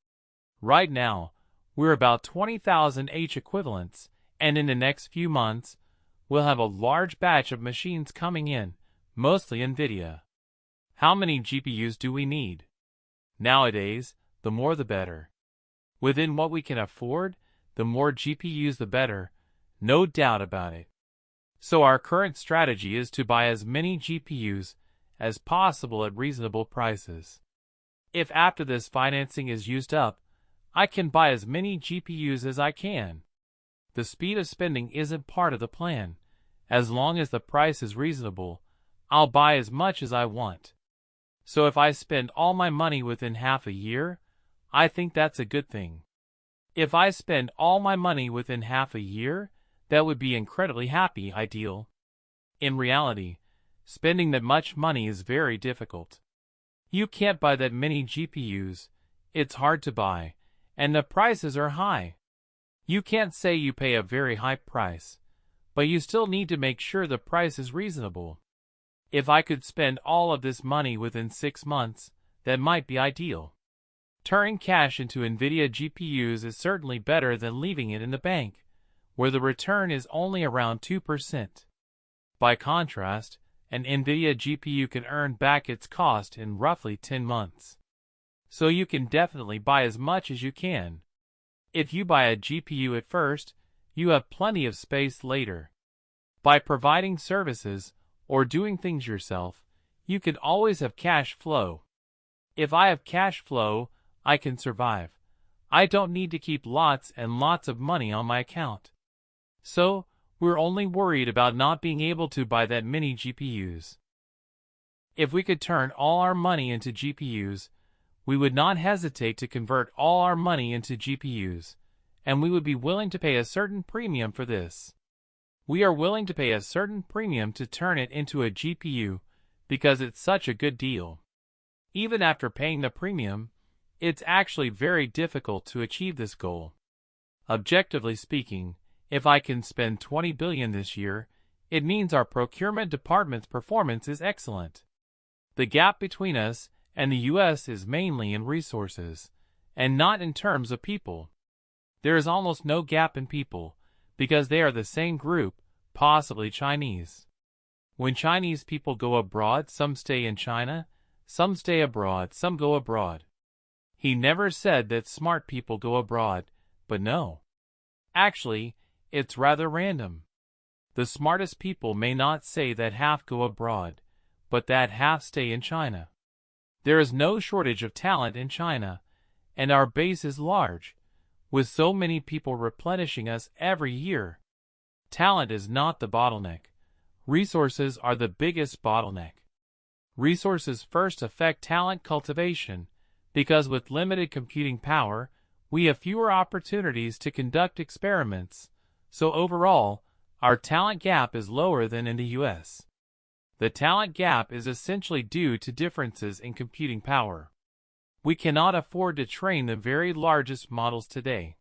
Right now, we're about 20,000 H equivalents, and in the next few months, we'll have a large batch of machines coming in, mostly NVIDIA. How many GPUs do we need? Nowadays, the more the better. Within what we can afford, the more GPUs the better, no doubt about it. So our current strategy is to buy as many GPUs as possible at reasonable prices. If after this financing is used up, I can buy as many GPUs as I can. The speed of spending isn't part of the plan. As long as the price is reasonable, I'll buy as much as I want. So if I spend all my money within half a year, I think that's a good thing. If I spend all my money within half a year, that would be incredibly ideal. In reality, spending that much money is very difficult. You can't buy that many GPUs, it's hard to buy, and the prices are high. You can't say you pay a very high price, but you still need to make sure the price is reasonable. If I could spend all of this money within 6 months, that might be ideal. Turning cash into NVIDIA GPUs is certainly better than leaving it in the bank, where the return is only around 2%. By contrast, an NVIDIA GPU can earn back its cost in roughly 10 months. So you can definitely buy as much as you can. If you buy a GPU at first, you have plenty of space later. By providing services or doing things yourself, you can always have cash flow. If I have cash flow, I can survive. I don't need to keep lots and lots of money on my account. So, we're only worried about not being able to buy that many GPUs. If we could turn all our money into GPUs, we would not hesitate to convert all our money into GPUs, and we would be willing to pay a certain premium for this. We are willing to pay a certain premium to turn it into a GPU because it's such a good deal. Even after paying the premium, it's actually very difficult to achieve this goal. Objectively speaking, if I can spend $20 billion this year, it means our procurement department's performance is excellent. The gap between us and the US is mainly in resources, and not in terms of people. There is almost no gap in people, because they are the same group, possibly Chinese. When Chinese people go abroad, some stay in China, some stay abroad, some go abroad. He never said that smart people go abroad, but no. Actually, it's rather random. The smartest people may not say that half go abroad, but that half stay in China. There is no shortage of talent in China, and our base is large, with so many people replenishing us every year. Talent is not the bottleneck. Resources are the biggest bottleneck. Resources first affect talent cultivation, because with limited computing power, we have fewer opportunities to conduct experiments, so overall, our talent gap is lower than in the US. The talent gap is essentially due to differences in computing power. We cannot afford to train the very largest models today.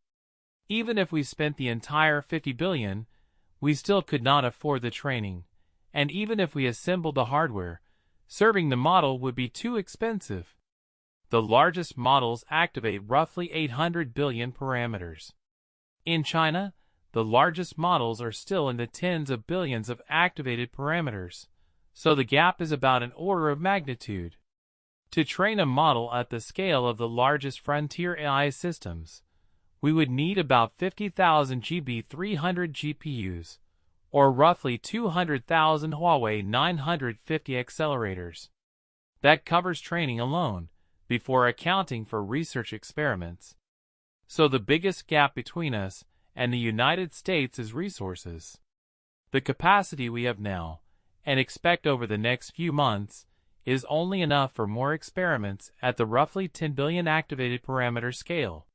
Even if we spent the entire $50 billion, we still could not afford the training, and even if we assembled the hardware, serving the model would be too expensive. The largest models activate roughly 800 billion parameters. In China, the largest models are still in the tens of billions of activated parameters, so the gap is about an order of magnitude. To train a model at the scale of the largest frontier AI systems, we would need about 50,000 GB300 GPUs, or roughly 200,000 Huawei 950 accelerators. That covers training alone, before accounting for research experiments. So the biggest gap between us and the United States is resources. The capacity we have now, and expect over the next few months, is only enough for more experiments at the roughly 10 billion activated parameter scale.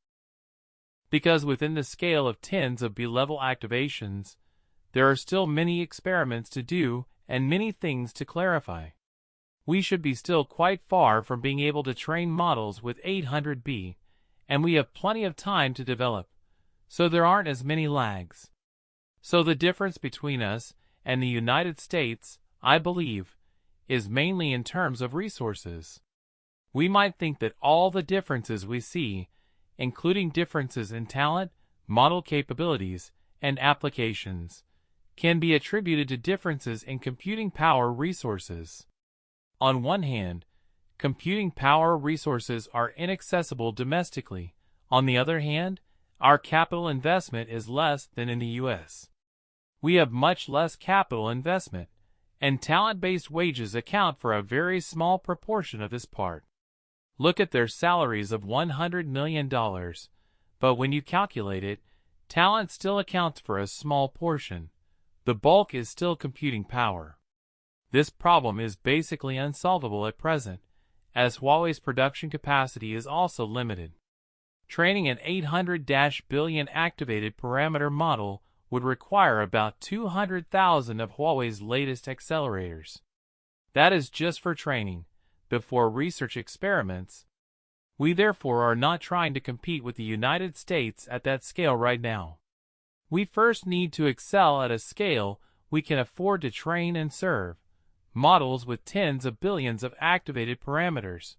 Because within the scale of tens of B-level activations, there are still many experiments to do and many things to clarify. We should be still quite far from being able to train models with 800B, and we have plenty of time to develop, so there aren't as many lags. So the difference between us and the United States, I believe, is mainly in terms of resources. We might think that all the differences we see, including differences in talent, model capabilities, and applications, can be attributed to differences in computing power resources. On one hand, computing power resources are inaccessible domestically. On the other hand, our capital investment is less than in the US. We have much less capital investment, and talent-based wages account for a very small proportion of this part. Look at their salaries of $100 million, but when you calculate it, talent still accounts for a small portion. The bulk is still computing power. This problem is basically unsolvable at present, as Huawei's production capacity is also limited. Training an 800 billion activated parameter model would require about 200,000 of Huawei's latest accelerators. That is just for training, before research experiments. We therefore are not trying to compete with the United States at that scale right now. We first need to excel at a scale we can afford to train and serve models with tens of billions of activated parameters.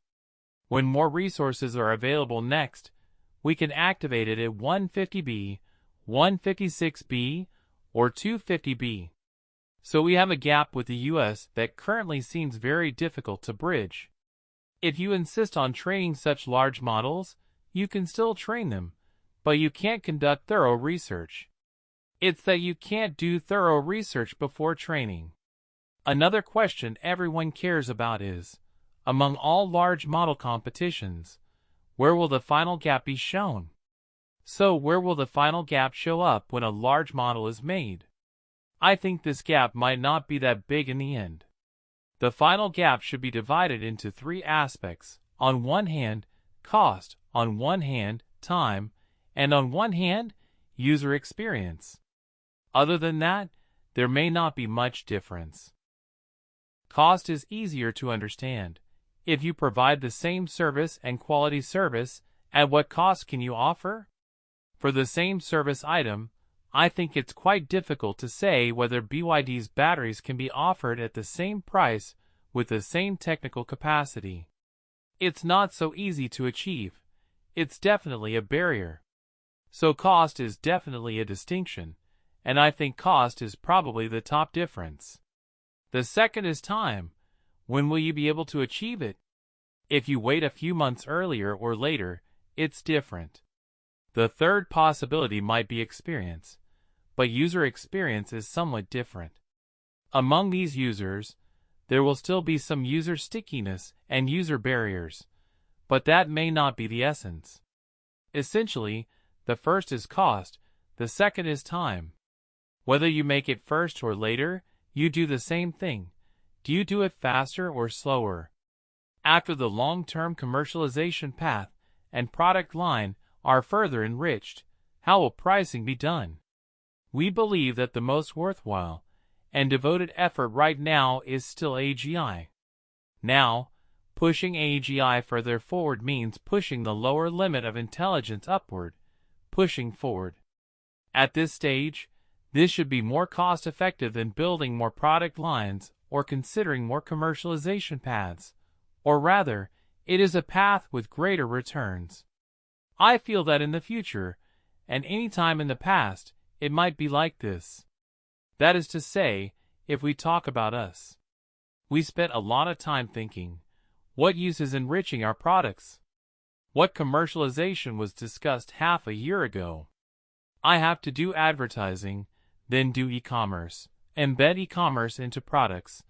When more resources are available next, we can activate it at 150B, 156B, or 250B. So we have a gap with the US that currently seems very difficult to bridge. If you insist on training such large models, you can still train them, but you can't conduct thorough research. It's that you can't do thorough research before training. Another question everyone cares about is, among all large model competitions, where will the final gap be shown? So where will the final gap show up when a large model is made? I think this gap might not be that big in the end. The final gap should be divided into three aspects. On one hand, cost, on one hand, time, and on one hand, user experience. Other than that, there may not be much difference. Cost is easier to understand. If you provide the same service and quality service, at what cost can you offer? For the same service item, I think it's quite difficult to say whether BYD's batteries can be offered at the same price with the same technical capacity. It's not so easy to achieve. It's definitely a barrier. So cost is definitely a distinction, and I think cost is probably the top difference. The second is time. When will you be able to achieve it? If you wait a few months earlier or later, it's different. The third possibility might be experience, but user experience is somewhat different. Among these users, there will still be some user stickiness and user barriers, but that may not be the essence. Essentially, the first is cost, the second is time. Whether you make it first or later, you do the same thing. Do you do it faster or slower? After the long-term commercialization path and product line are further enriched, how will pricing be done? We believe that the most worthwhile and devoted effort right now is still AGI. Now, pushing AGI further forward means pushing the lower limit of intelligence upward, pushing forward. At this stage, this should be more cost-effective than building more product lines or considering more commercialization paths, or rather, it is a path with greater returns. I feel that in the future, and any time in the past, it might be like this. That is to say, if we talk about us. We spent a lot of time thinking, What use is enriching our products? What commercialization was discussed half a year ago? I have to do advertising, then do e-commerce, embed e-commerce into products,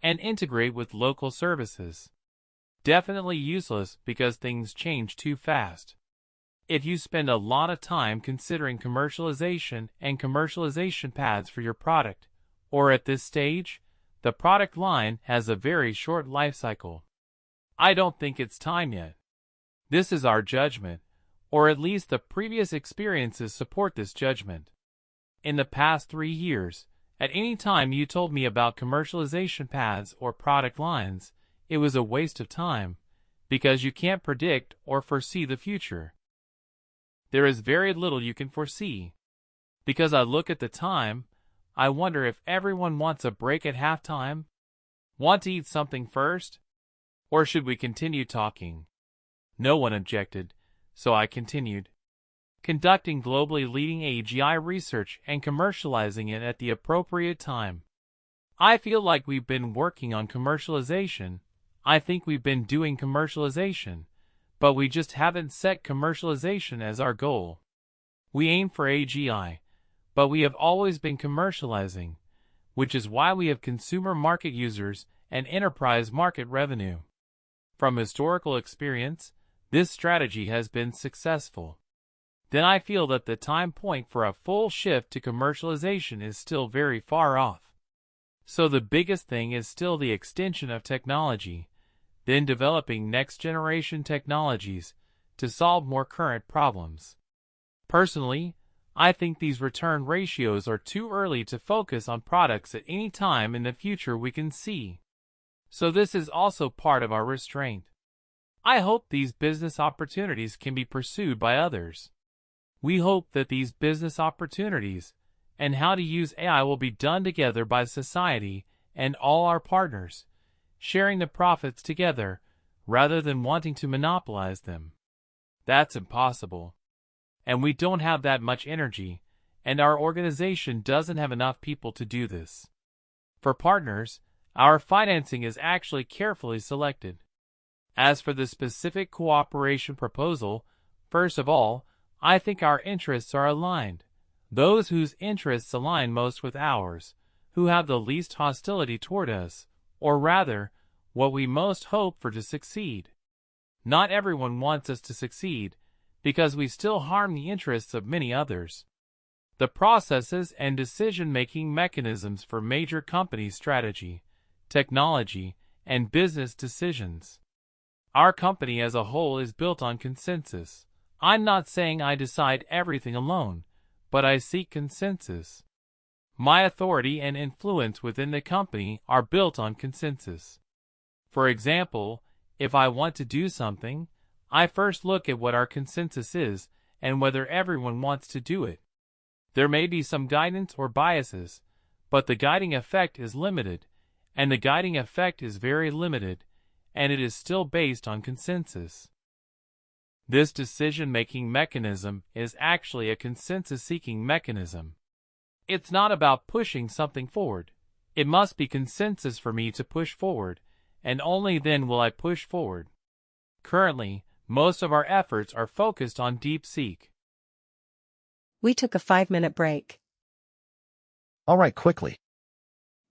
and integrate with local services. Definitely useless because things change too fast. If you spend a lot of time considering commercialization and commercialization paths for your product, or at this stage, the product line has a very short life cycle. I don't think it's time yet. This is our judgment, or at least the previous experiences support this judgment. In the past 3 years, at any time you told me about commercialization paths or product lines, it was a waste of time, because you can't predict or foresee the future. There is very little you can foresee. Because I look at the time, I wonder if everyone wants a break at halftime? Want to eat something first? Or should we continue talking? No one objected, so I continued. Conducting globally leading AGI research and commercializing it at the appropriate time. I feel like we've been working on commercialization. I think we've been doing commercialization, but we just haven't set commercialization as our goal. We aim for AGI, but we have always been commercializing, which is why we have consumer market users and enterprise market revenue. From historical experience, this strategy has been successful. Then I feel that the time point for a full shift to commercialization is still very far off. So the biggest thing is still the extension of technology, then developing next-generation technologies to solve more current problems. Personally, I think these return ratios are too early to focus on products at any time in the future we can see. So this is also part of our restraint. I hope these business opportunities can be pursued by others. We hope that these business opportunities and how to use AI will be done together by society and all our partners, sharing the profits together rather than wanting to monopolize them. That's impossible. And we don't have that much energy, and our organization doesn't have enough people to do this. For partners, our financing is actually carefully selected. As for the specific cooperation proposal, first of all, I think our interests are aligned. Those whose interests align most with ours, who have the least hostility toward us, or rather, what we most hope for to succeed. Not everyone wants us to succeed, because we still harm the interests of many others. The processes and decision-making mechanisms for major company strategy, technology, and business decisions. Our company as a whole is built on consensus. I'm not saying I decide everything alone, but I seek consensus. My authority and influence within the company are built on consensus. For example, if I want to do something, I first look at what our consensus is and whether everyone wants to do it. There may be some guidance or biases, but the guiding effect is limited, and the guiding effect is very limited, and it is still based on consensus. This decision-making mechanism is actually a consensus-seeking mechanism. It's not about pushing something forward. It must be consensus for me to push forward, and only then will I push forward. Currently, most of our efforts are focused on DeepSeek. We took a 5-minute break. All right, quickly.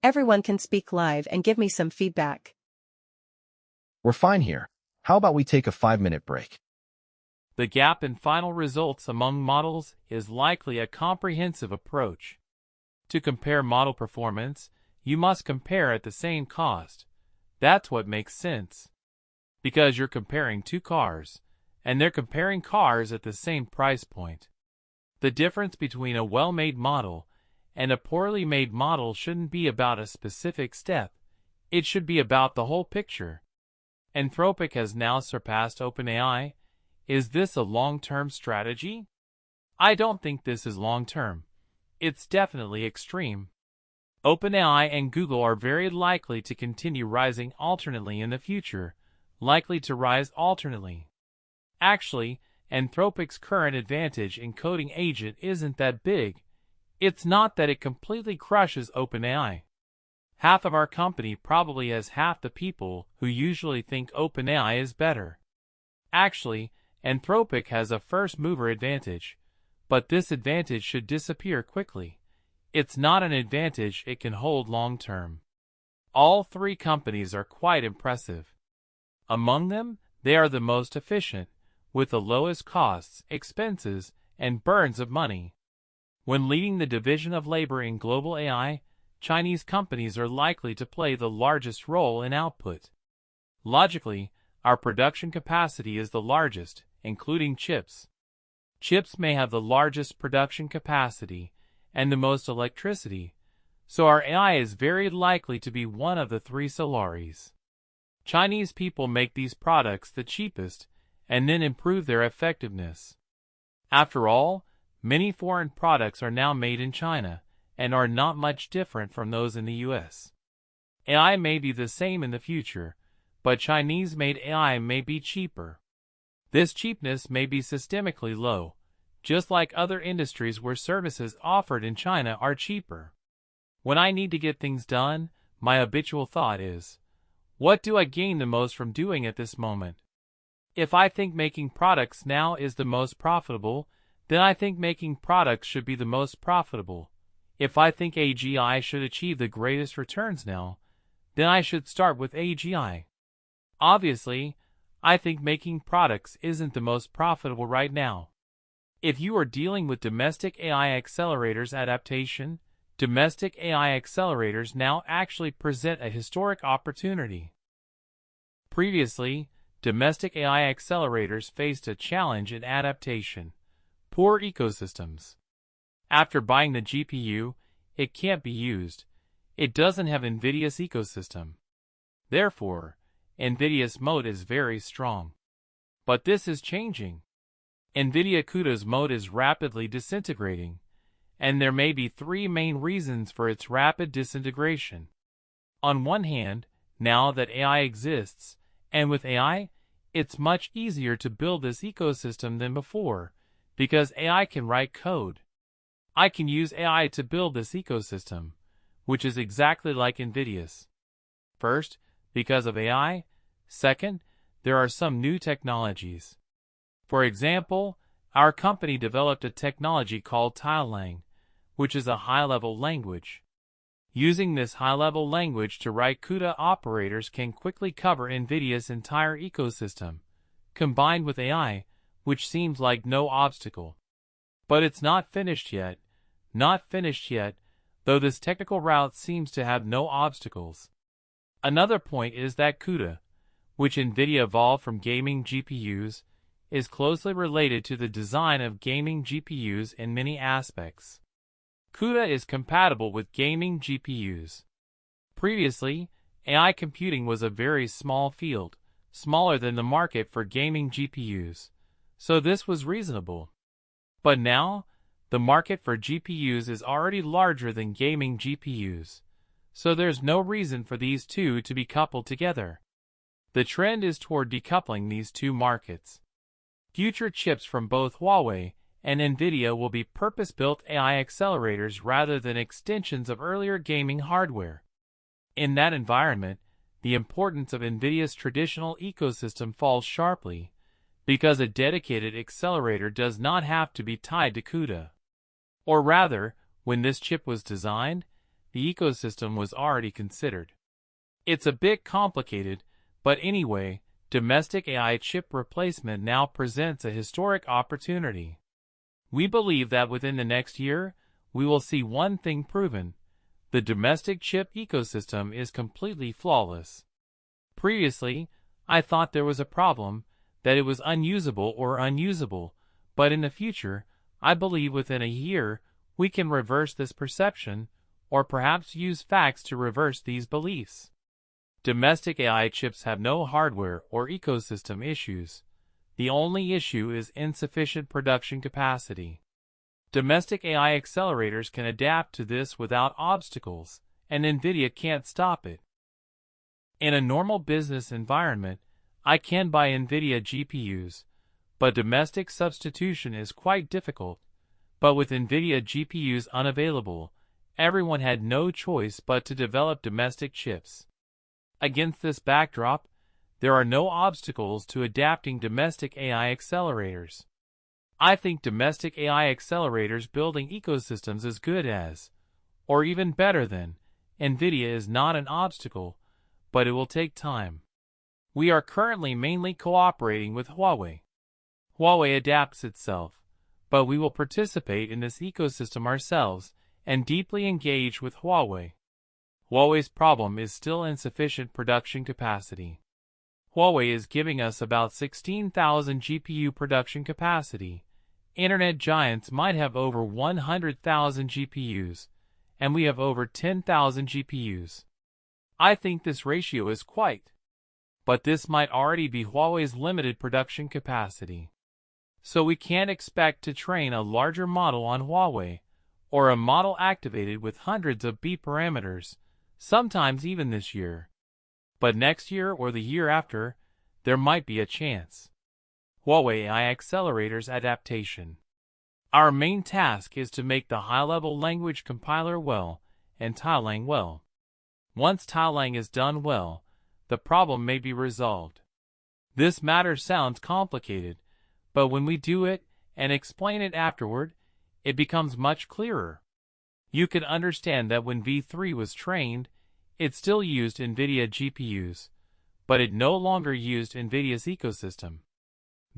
Everyone can speak live and give me some feedback. We're fine here. How about we take a 5-minute break? The gap in final results among models is likely a comprehensive approach. To compare model performance, you must compare at the same cost. That's what makes sense. Because you're comparing two cars, and they're comparing cars at the same price point. The difference between a well-made model and a poorly made model shouldn't be about a specific step. It should be about the whole picture. Anthropic has now surpassed OpenAI. Is this a long-term strategy? I don't think this is long-term. It's definitely extreme. OpenAI and Google are very likely to continue rising alternately in the future, likely to rise alternately. Actually, Anthropic's current advantage in coding agent isn't that big. It's not that it completely crushes OpenAI. Half of our company probably has half the people who usually think OpenAI is better. Actually, Anthropic has a first-mover advantage, but this advantage should disappear quickly. It's not an advantage it can hold long-term. All three companies are quite impressive. Among them, they are the most efficient, with the lowest costs, expenses, and burns of money. When leading the division of labor in global AI, Chinese companies are likely to play the largest role in output. Logically, our production capacity is the largest, including chips. Chips may have the largest production capacity and the most electricity, so our AI is very likely to be one of the three Solaris. Chinese people make these products the cheapest and then improve their effectiveness. After all, many foreign products are now made in China and are not much different from those in the US. AI may be the same in the future, but Chinese-made AI may be cheaper. This cheapness may be systemically low, just like other industries where services offered in China are cheaper. When I need to get things done, my habitual thought is, what do I gain the most from doing at this moment? If I think making products now is the most profitable, then I think making products should be the most profitable. If I think AGI should achieve the greatest returns now, then I should start with AGI. Obviously, I think making products isn't the most profitable right now. If you are dealing with domestic AI accelerators adaptation, domestic AI accelerators now actually present a historic opportunity. Previously, domestic AI accelerators faced a challenge in adaptation: poor ecosystems. After buying the GPU, it can't be used. It doesn't have NVIDIA's ecosystem. Therefore, NVIDIA's moat is very strong. But this is changing. NVIDIA CUDA's moat is rapidly disintegrating, and there may be three main reasons for its rapid disintegration. On one hand, now that AI exists, and with AI, it's much easier to build this ecosystem than before, because AI can write code. I can use AI to build this ecosystem, which is exactly like NVIDIA's. First, because of AI. Second, there are some new technologies. For example, our company developed a technology called Tilelang, which is a high-level language. Using this high-level language to write CUDA operators can quickly cover NVIDIA's entire ecosystem, combined with AI, which seems like no obstacle. But it's not finished yet, though this technical route seems to have no obstacles. Another point is that CUDA, which NVIDIA evolved from gaming GPUs, is closely related to the design of gaming GPUs in many aspects. CUDA is compatible with gaming GPUs. Previously, AI computing was a very small field, smaller than the market for gaming GPUs, so this was reasonable. But now, the market for GPUs is already larger than gaming GPUs, so there's no reason for these two to be coupled together. The trend is toward decoupling these two markets. Future chips from both Huawei and NVIDIA will be purpose-built AI accelerators rather than extensions of earlier gaming hardware. In that environment, the importance of NVIDIA's traditional ecosystem falls sharply, because a dedicated accelerator does not have to be tied to CUDA. Or rather, when this chip was designed, the ecosystem was already considered. It's a bit complicated, but anyway, domestic AI chip replacement now presents a historic opportunity. We believe that within the next year, we will see one thing proven: the domestic chip ecosystem is completely flawless. Previously, I thought there was a problem, that it was unusable, but in the future, I believe within a year, we can reverse this perception, or perhaps use facts to reverse these beliefs. Domestic AI chips have no hardware or ecosystem issues. The only issue is insufficient production capacity. Domestic AI accelerators can adapt to this without obstacles, and NVIDIA can't stop it. In a normal business environment, I can buy NVIDIA GPUs, but domestic substitution is quite difficult. But with NVIDIA GPUs unavailable, everyone had no choice but to develop domestic chips. Against this backdrop, there are no obstacles to adapting domestic AI accelerators. I think domestic AI accelerators building ecosystems as good as, or even better than, NVIDIA is not an obstacle, but it will take time. We are currently mainly cooperating with Huawei. Huawei adapts itself, but we will participate in this ecosystem ourselves and deeply engage with Huawei. Huawei's problem is still insufficient production capacity. Huawei is giving us about 16,000 GPU production capacity. Internet giants might have over 100,000 GPUs, and we have over 10,000 GPUs. I think this ratio is quite, but this might already be Huawei's limited production capacity. So we can't expect to train a larger model on Huawei, or a model activated with hundreds of B parameters, sometimes even this year. But next year or the year after, there might be a chance. Huawei AI accelerators adaptation. Our main task is to make the high-level language compiler well and Tiling well. Once Tiling is done well, the problem may be resolved. This matter sounds complicated, but when we do it and explain it afterward, it becomes much clearer. You can understand that when V3 was trained, it still used NVIDIA GPUs, but it no longer used NVIDIA's ecosystem.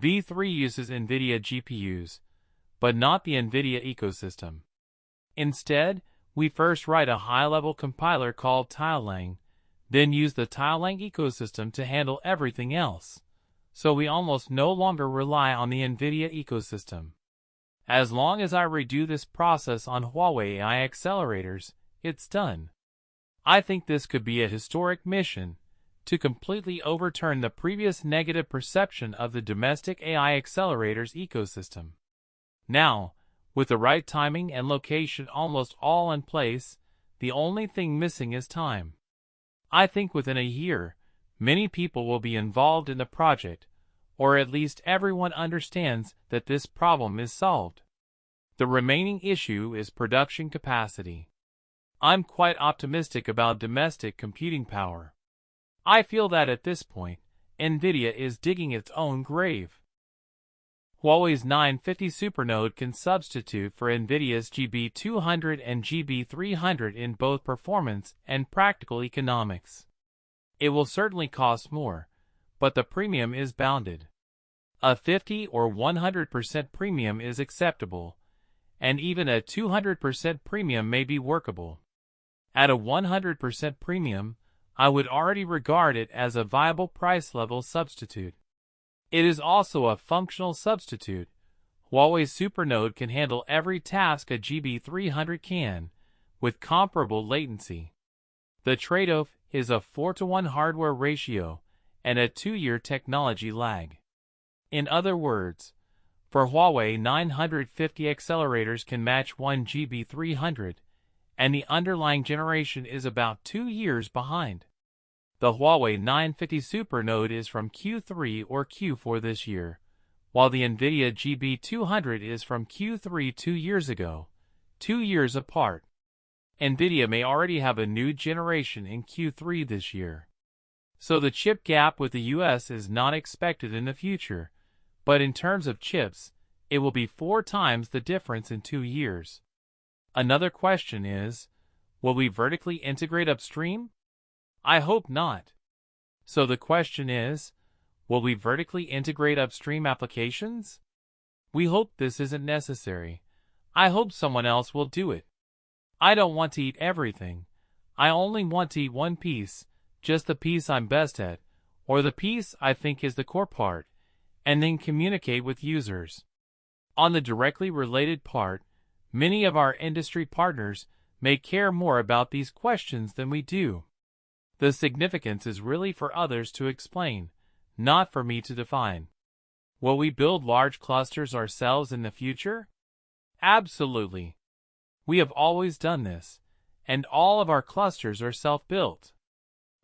V3 uses NVIDIA GPUs, but not the NVIDIA ecosystem. Instead, we first write a high-level compiler called Tiling, then use the Tiling ecosystem to handle everything else, so we almost no longer rely on the NVIDIA ecosystem. As long as I redo this process on Huawei AI accelerators, it's done. I think this could be a historic mission to completely overturn the previous negative perception of the domestic AI accelerators ecosystem. Now, with the right timing and location almost all in place, the only thing missing is time. I think within a year, many people will be involved in the project, or at least everyone understands that this problem is solved. The remaining issue is production capacity. I'm quite optimistic about domestic computing power. I feel that at this point, NVIDIA is digging its own grave. Huawei's 950 supernode can substitute for NVIDIA's GB200 and GB300 in both performance and practical economics. It will certainly cost more, but the premium is bounded. A 50 or 100% premium is acceptable, and even a 200% premium may be workable. At a 100% premium, I would already regard it as a viable price-level substitute. It is also a functional substitute. Huawei's supernode can handle every task a GB300 can, with comparable latency. The trade-off is a 4:1 hardware ratio and a 2-year technology lag. In other words, for Huawei 950 accelerators can match one GB300, and the underlying generation is about 2 years behind. The Huawei 950 supernode is from Q3 or Q4 this year, while the NVIDIA GB200 is from Q3 2 years ago, 2 years apart. NVIDIA may already have a new generation in Q3 this year. So the chip gap with the US is not expected in the future, but in terms of chips, it will be 4 times the difference in 2 years. Another question is, will we vertically integrate upstream? I hope not. So the question is, will we vertically integrate upstream applications? We hope this isn't necessary. I hope someone else will do it. I don't want to eat everything. I only want to eat one piece, just the piece I'm best at, or the piece I think is the core part, and then communicate with users. On the directly related part, many of our industry partners may care more about these questions than we do. The significance is really for others to explain, not for me to define. Will we build large clusters ourselves in the future? Absolutely. We have always done this, and all of our clusters are self-built.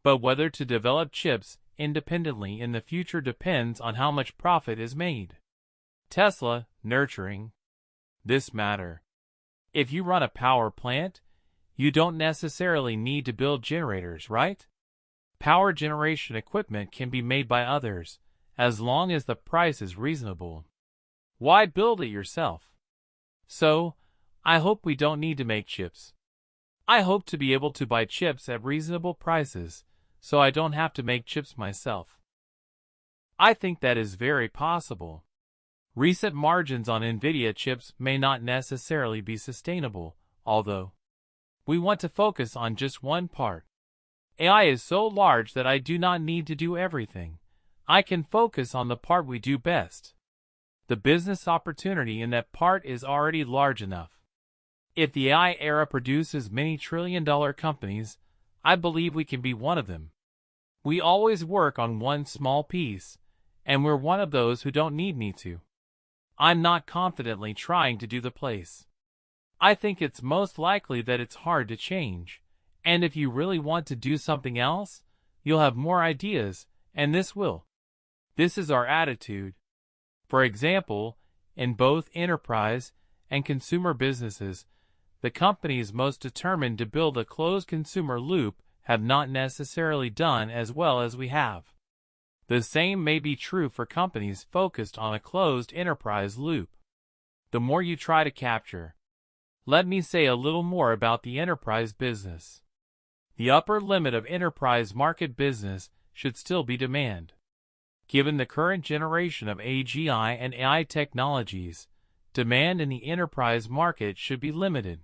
But whether to develop chips independently in the future depends on how much profit is made. Tesla, nurturing this matter. If you run a power plant, You don't necessarily need to build generators, right? Power generation equipment can be made by others, as long as the price is reasonable. Why build it yourself? So, I hope we don't need to make chips. I hope to be able to buy chips at reasonable prices, so I don't have to make chips myself. I think that is very possible. Recent margins on NVIDIA chips may not necessarily be sustainable, although we want to focus on just one part. AI is so large that I do not need to do everything. I can focus on the part we do best. The business opportunity in that part is already large enough. If the AI era produces many trillion-dollar companies, I believe we can be one of them. We always work on one small piece, and we're one of those who don't need me to. I'm not confidently trying to do the place. I think it's most likely that it's hard to change, and if you really want to do something else, you'll have more ideas, and this will. This is our attitude. For example, in both enterprise and consumer businesses, the companies most determined to build a closed consumer loop have not necessarily done as well as we have. The same may be true for companies focused on a closed enterprise loop. The more you try to capture. Let me say a little more about the enterprise business. The upper limit of enterprise market business should still be demand. Given the current generation of AGI and AI technologies, demand in the enterprise market should be limited.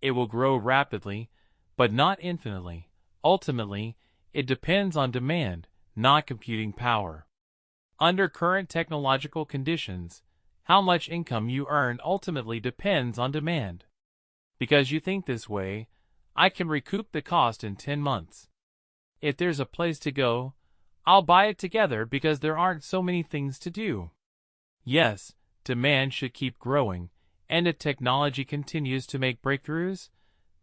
It will grow rapidly, but not infinitely. Ultimately, it depends on demand, not computing power. Under current technological conditions, how much income you earn ultimately depends on demand. Because you think this way, I can recoup the cost in 10 months. If there's a place to go, I'll buy it together because there aren't so many things to do. Yes, demand should keep growing, and if technology continues to make breakthroughs,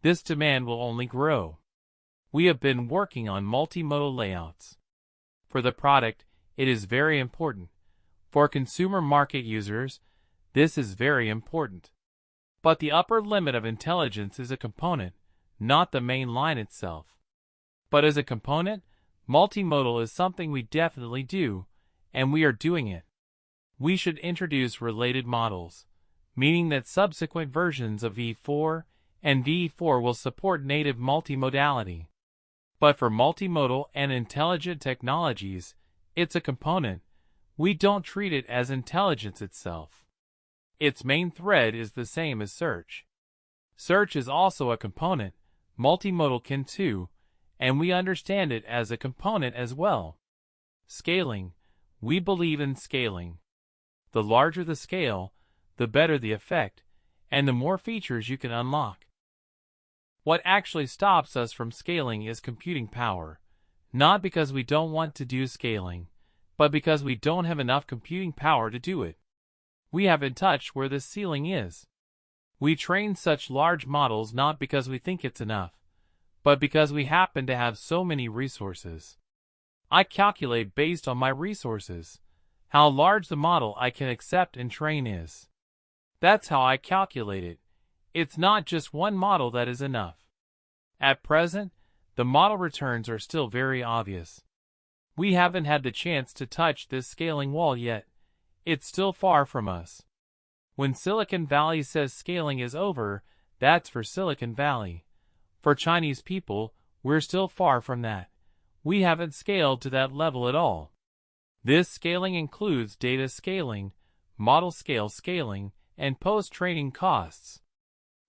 this demand will only grow. We have been working on multimodal layouts. For the product, it is very important. For consumer market users, this is very important. But the upper limit of intelligence is a component, not the main line itself. But as a component, multimodal is something we definitely do, and we are doing it. We should introduce related models, meaning that subsequent versions of V4 and V4 will support native multimodality. But for multimodal and intelligent technologies, it's a component. We don't treat it as intelligence itself. Its main thread is the same as search. Search is also a component, multimodal can too, and we understand it as a component as well. Scaling. We believe in scaling. The larger the scale, the better the effect, and the more features you can unlock. What actually stops us from scaling is computing power, not because we don't want to do scaling, but because we don't have enough computing power to do it. We haven't touched where the ceiling is. We train such large models not because we think it's enough, but because we happen to have so many resources. I calculate based on my resources, how large the model I can accept and train is. That's how I calculate it. It's not just one model that is enough. At present, the model returns are still very obvious. We haven't had the chance to touch this scaling wall yet. It's still far from us. When Silicon Valley says scaling is over, that's for Silicon Valley. For Chinese people, we're still far from that. We haven't scaled to that level at all. This scaling includes data scaling, model scale scaling, and post-training costs.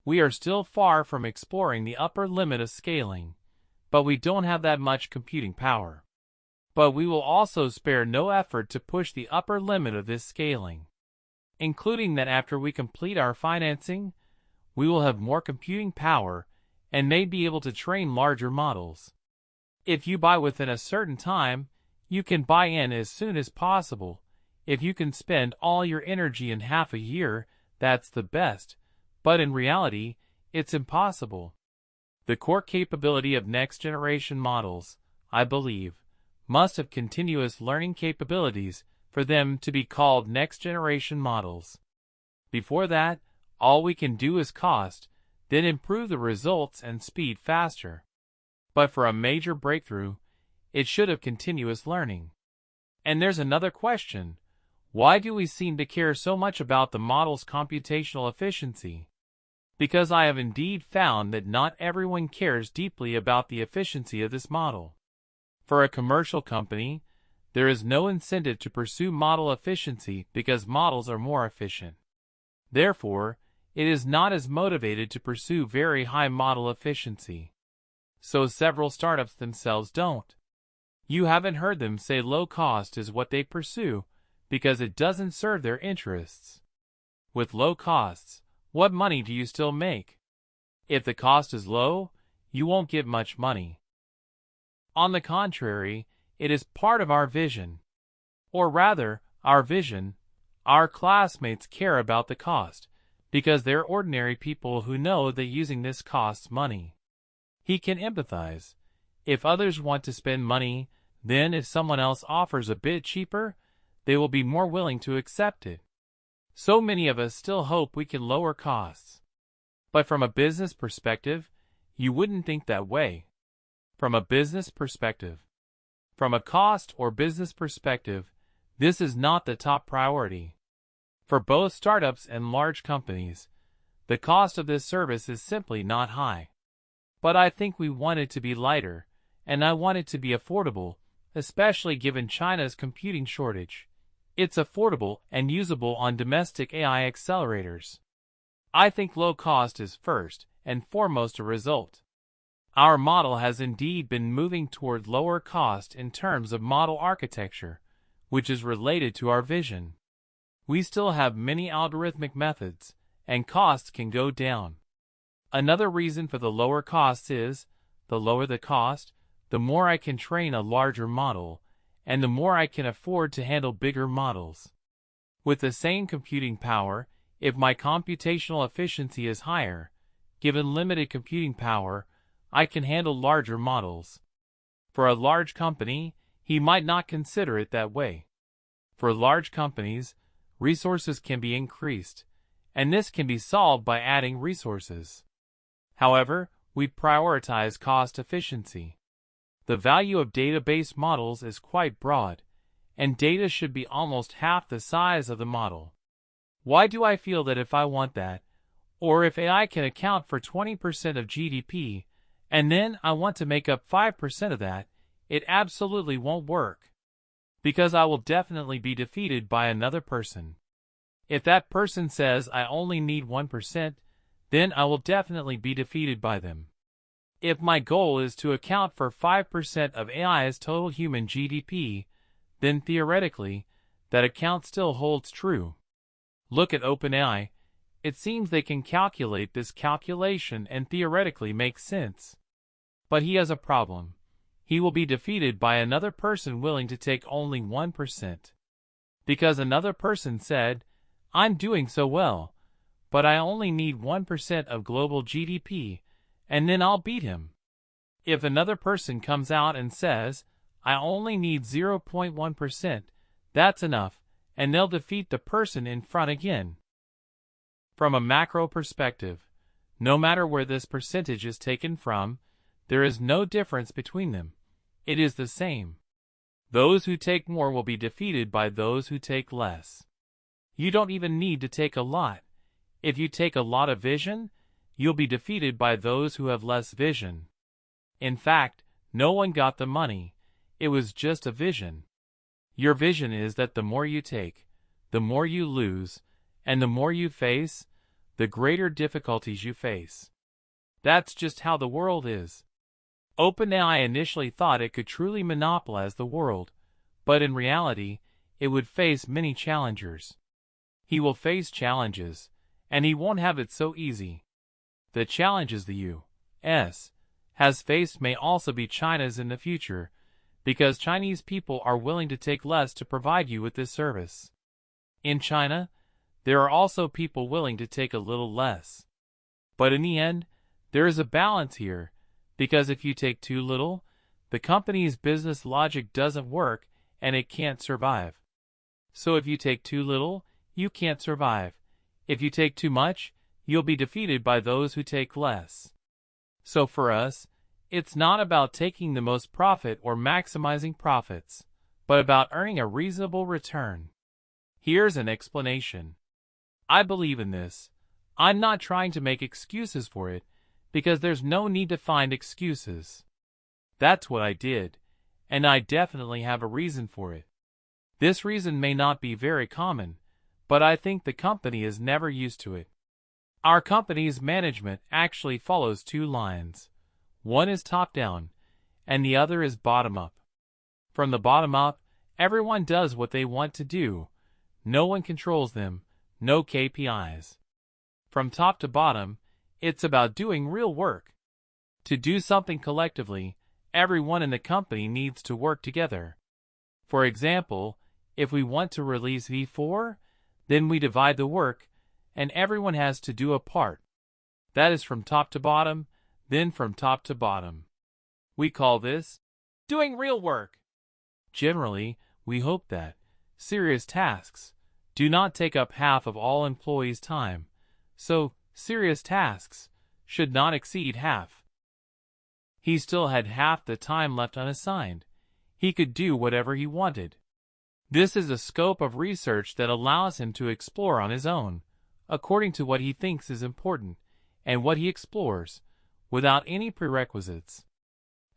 We are still far from exploring the upper limit of scaling, but we don't have that much computing power. But we will also spare no effort to push the upper limit of this scaling, including that after we complete our financing, we will have more computing power and may be able to train larger models. If you buy within a certain time, you can buy in as soon as possible. If you can spend all your energy in half a year, that's the best, but in reality, it's impossible. The core capability of next-generation models, I believe, must have continuous learning capabilities for them to be called next-generation models. Before that, all we can do is cost. then improve the results and speed faster. But for a major breakthrough, it should have continuous learning. And there's another question. Why do we seem to care so much about the model's computational efficiency? Because I have indeed found that not everyone cares deeply about the efficiency of this model. For a commercial company, there is no incentive to pursue model efficiency because models are more efficient. Therefore, it is not as motivated to pursue very high model efficiency. So several startups themselves don't. You haven't heard them say low cost is what they pursue because it doesn't serve their interests. With low costs, what money do you still make? If the cost is low, you won't get much money. On the contrary, it is part of our vision. Or rather, our vision. Our classmates care about the cost because they're ordinary people who know that using this costs money. He can empathize. If others want to spend money, then if someone else offers a bit cheaper, they will be more willing to accept it. So many of us still hope we can lower costs. But from a business perspective, you wouldn't think that way. From a business perspective. From a cost or business perspective, this is not the top priority. For both startups and large companies, the cost of this service is simply not high. But I think we want it to be lighter, and I want it to be affordable, especially given China's computing shortage. It's affordable and usable on domestic AI accelerators. I think low cost is first and foremost a result. Our model has indeed been moving toward lower cost in terms of model architecture, which is related to our vision. We still have many algorithmic methods, and costs can go down. Another reason for the lower costs is, the lower the cost, the more I can train a larger model, and the more I can afford to handle bigger models. With the same computing power, if my computational efficiency is higher, given limited computing power, I can handle larger models. For a large company, he might not consider it that way. For large companies, resources can be increased, and this can be solved by adding resources. However, we prioritize cost efficiency. The value of database models is quite broad, and data should be almost half the size of the model. Why do I feel that if I want that, or if AI can account for 20% of GDP, and then I want to make up 5% of that, it absolutely won't work. Because I will definitely be defeated by another person. If that person says I only need 1%, then I will definitely be defeated by them. If my goal is to account for 5% of AI's total human GDP, then theoretically, that account still holds true. Look at OpenAI. It seems they can calculate this calculation and theoretically make sense. But he has a problem. He will be defeated by another person willing to take only 1%. Because another person said, I'm doing so well, but I only need 1% of global GDP, and then I'll beat him. If another person comes out and says, I only need 0.1%, that's enough, and they'll defeat the person in front again. From a macro perspective, no matter where this percentage is taken from, there is no difference between them. It is the same. Those who take more will be defeated by those who take less. You don't even need to take a lot. If you take a lot of vision, you'll be defeated by those who have less vision. In fact, no one got the money. It was just a vision. Your vision is that the more you take, the more you lose, and the more you face, the greater difficulties you face. That's just how the world is. OpenAI initially thought it could truly monopolize the world, but in reality, it would face many challengers. He will face challenges, and he won't have it so easy. The challenges the U.S. has faced may also be China's in the future, because Chinese people are willing to take less to provide you with this service. In China, there are also people willing to take a little less. But in the end, there is a balance here, because if you take too little, the company's business logic doesn't work and it can't survive. So if you take too little, you can't survive. If you take too much, you'll be defeated by those who take less. So for us, it's not about taking the most profit or maximizing profits, but about earning a reasonable return. Here's an explanation. I believe in this. I'm not trying to make excuses for it, because there's no need to find excuses. That's what I did, and I definitely have a reason for it. This reason may not be very common, but I think the company is never used to it. Our company's management actually follows two lines. One is top-down, and the other is bottom-up. From the bottom up, everyone does what they want to do. No one controls them, no KPIs. From top to bottom, it's about doing real work. To do something collectively, everyone in the company needs to work together. For example, if we want to release V4, then we divide the work, and everyone has to do a part. That is from top to bottom, then from top to bottom. We call this doing real work. Generally, we hope that serious tasks do not take up half of all employees' time, so serious tasks should not exceed half. He still had half the time left unassigned. He could do whatever he wanted. This is a scope of research that allows him to explore on his own, according to what he thinks is important, and what he explores, without any prerequisites.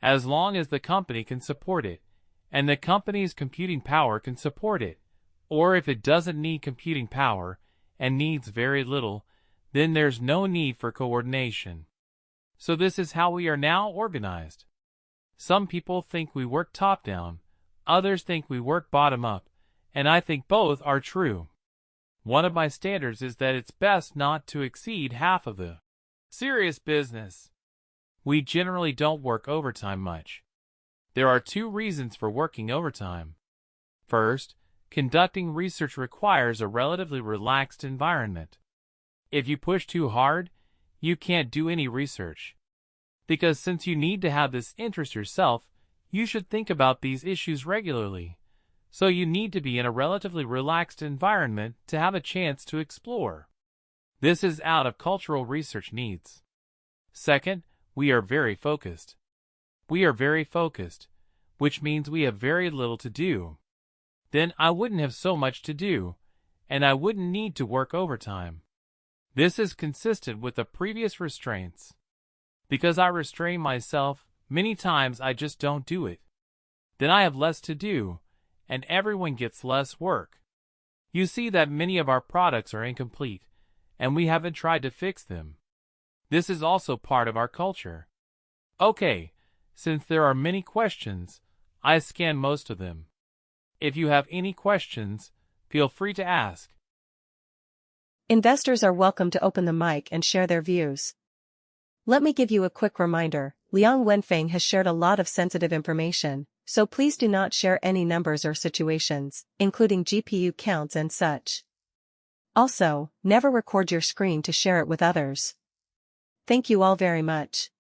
As long as the company can support it, and the company's computing power can support it, or if it doesn't need computing power and needs very little, then there's no need for coordination. So this is how we are now organized. Some people think we work top-down, others think we work bottom-up, and I think both are true. One of my standards is that it's best not to exceed half of the serious business. We generally don't work overtime much. There are two reasons for working overtime. First, conducting research requires a relatively relaxed environment. If you push too hard, you can't do any research. Because since you need to have this interest yourself, you should think about these issues regularly. So you need to be in a relatively relaxed environment to have a chance to explore. This is out of cultural research needs. Second, we are very focused. We are very focused, which means we have very little to do. Then I wouldn't have so much to do, and I wouldn't need to work overtime. This is consistent with the previous restraints. Because I restrain myself, many times I just don't do it. Then I have less to do, and everyone gets less work. You see that many of our products are incomplete, and we haven't tried to fix them. This is also part of our culture. Okay, since there are many questions, I scan most of them. If you have any questions, feel free to ask. Investors are welcome to open the mic and share their views. Let me give you a quick reminder, Liang Wenfeng has shared a lot of sensitive information, so please do not share any numbers or situations, including GPU counts and such. Also, never record your screen to share it with others. Thank you all very much.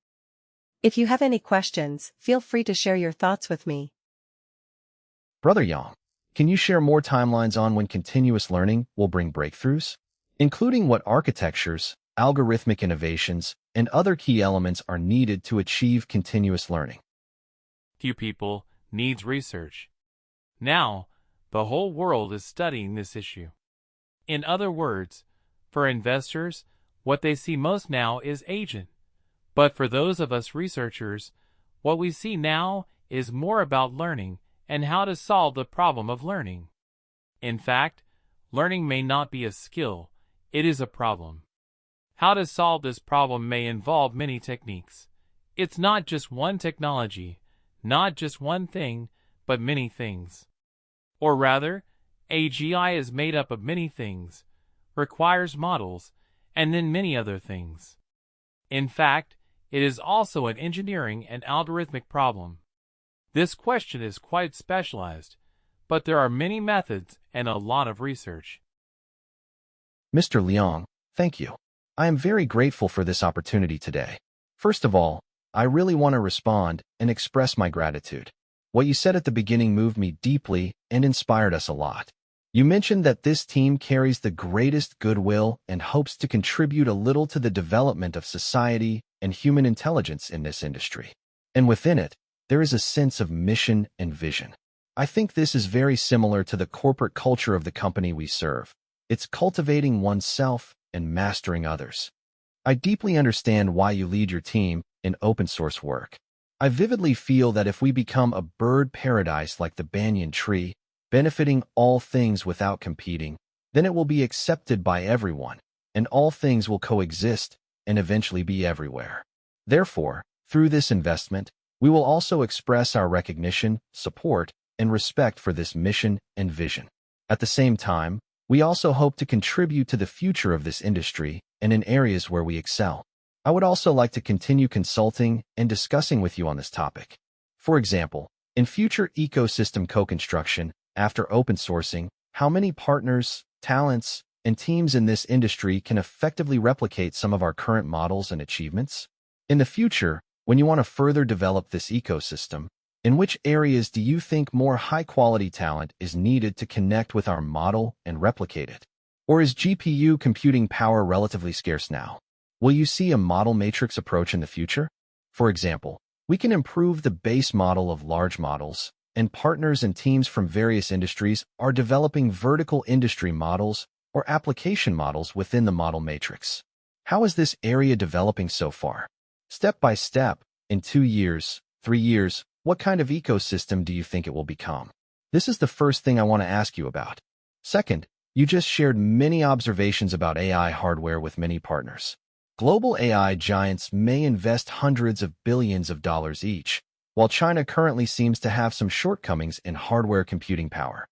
If you have any questions, feel free to share your thoughts with me. Brother Yang, can you share more timelines on when continuous learning will bring breakthroughs, including what architectures, algorithmic innovations, and other key elements are needed to achieve continuous learning? Few people needs research. Now, the whole world is studying this issue. In other words, for investors, what they see most now is agent. But for those of us researchers, what we see now is more about learning and how to solve the problem of learning. In fact, learning may not be a skill, it is a problem. How to solve this problem may involve many techniques. It's not just one technology, not just one thing, but many things. Or rather, AGI is made up of many things, requires models, and then many other things. In fact, it is also an engineering and algorithmic problem. This question is quite specialized, but there are many methods and a lot of research. Mr. Liang, thank you. I am very grateful for this opportunity today. First of all, I really want to respond and express my gratitude. What you said at the beginning moved me deeply and inspired us a lot. You mentioned that this team carries the greatest goodwill and hopes to contribute a little to the development of society and human intelligence in this industry. And within it, there is a sense of mission and vision. I think this is very similar to the corporate culture of the company we serve. It's cultivating oneself and mastering others. I deeply understand why you lead your team in open source work. I vividly feel that if we become a bird paradise like the banyan tree, benefiting all things without competing, then it will be accepted by everyone, and all things will coexist and eventually be everywhere. Therefore, through this investment, we will also express our recognition, support, and respect for this mission and vision. At the same time, we also hope to contribute to the future of this industry and in areas where we excel. I would also like to continue consulting and discussing with you on this topic. For example, in future ecosystem co-construction, after open sourcing, how many partners, talents, and teams in this industry can effectively replicate some of our current models and achievements? In the future, when you want to further develop this ecosystem, in which areas do you think more high-quality talent is needed to connect with our model and replicate it? Or is GPU computing power relatively scarce now? Will you see a model matrix approach in the future? For example, we can improve the base model of large models, and partners and teams from various industries are developing vertical industry models or application models within the model matrix. How is this area developing so far? Step by step, in 2 years, 3 years, what kind of ecosystem do you think it will become? This is the first thing I want to ask you about. Second, you just shared many observations about AI hardware with many partners. Global AI giants may invest hundreds of billions of dollars each, while China currently seems to have some shortcomings in hardware computing power.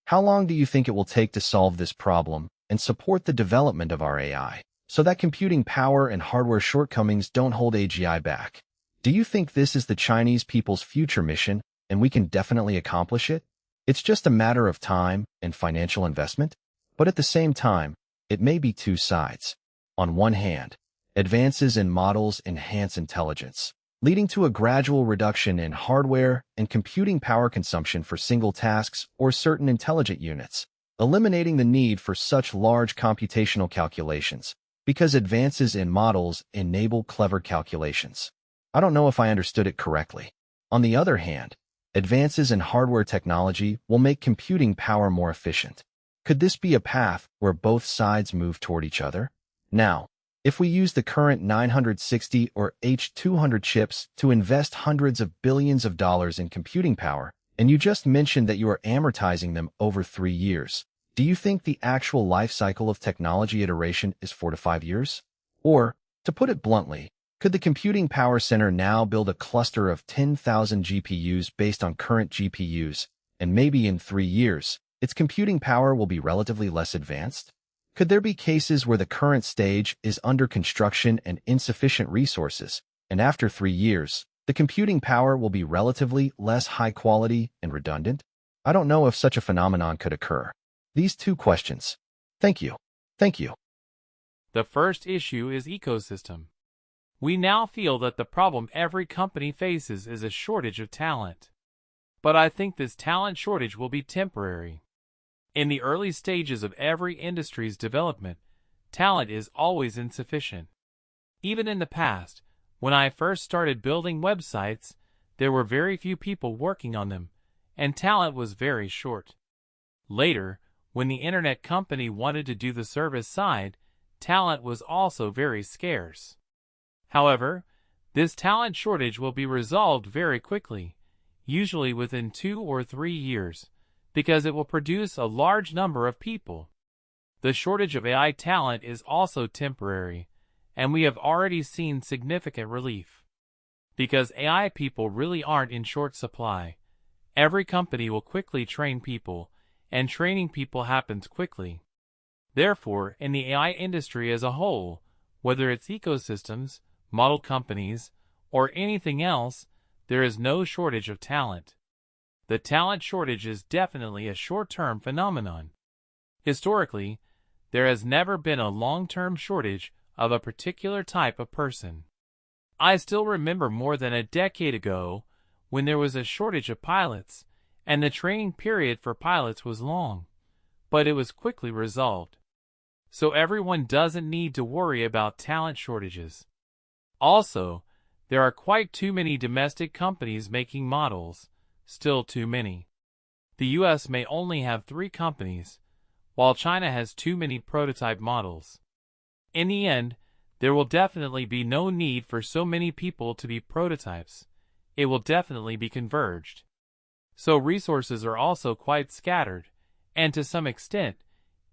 How long do you think it will take to solve this problem and support the development of our AI, so that computing power and hardware shortcomings don't hold AGI back? Do you think this is the Chinese people's future mission, and we can definitely accomplish it? It's just a matter of time and financial investment, but at the same time, it may be two sides. On one hand, advances in models enhance intelligence, leading to a gradual reduction in hardware and computing power consumption for single tasks or certain intelligent units, eliminating the need for such large computational calculations, because advances in models enable clever calculations. I don't know if I understood it correctly. On the other hand, advances in hardware technology will make computing power more efficient. Could this be a path where both sides move toward each other? Now, if we use the current 960 or H200 chips to invest hundreds of billions of dollars in computing power, and you just mentioned that you are amortizing them over 3 years, do you think the actual life cycle of technology iteration is 4 to 5 years? Or, to put it bluntly, could the computing power center now build a cluster of 10,000 GPUs based on current GPUs, and maybe in 3 years, its computing power will be relatively less advanced? Could there be cases where the current stage is under construction and insufficient resources, and after 3 years, the computing power will be relatively less high quality and redundant? I don't know if such a phenomenon could occur. These 2 questions. Thank you. Thank you. The first issue is ecosystem. We now feel that the problem every company faces is a shortage of talent. But I think this talent shortage will be temporary. In the early stages of every industry's development, talent is always insufficient. Even in the past, when I first started building websites, there were very few people working on them, and talent was very short. Later, when the internet company wanted to do the service side, talent was also very scarce. However, this talent shortage will be resolved very quickly, usually within 2 or 3 years, because it will produce a large number of people. The shortage of AI talent is also temporary, and we have already seen significant relief. Because AI people really aren't in short supply, every company will quickly train people, and training people happens quickly. Therefore, in the AI industry as a whole, whether it's ecosystems, model companies, or anything else, there is no shortage of talent. The talent shortage is definitely a short-term phenomenon. Historically, there has never been a long-term shortage of a particular type of person. I still remember more than a decade ago when there was a shortage of pilots, and the training period for pilots was long. but it was quickly resolved. So everyone doesn't need to worry about talent shortages. Also, there are quite too many domestic companies making models, still too many. The US may only have 3 companies, while China has too many prototype models. In the end, there will definitely be no need for so many people to be prototypes. It will definitely be converged. So resources are also quite scattered, and to some extent,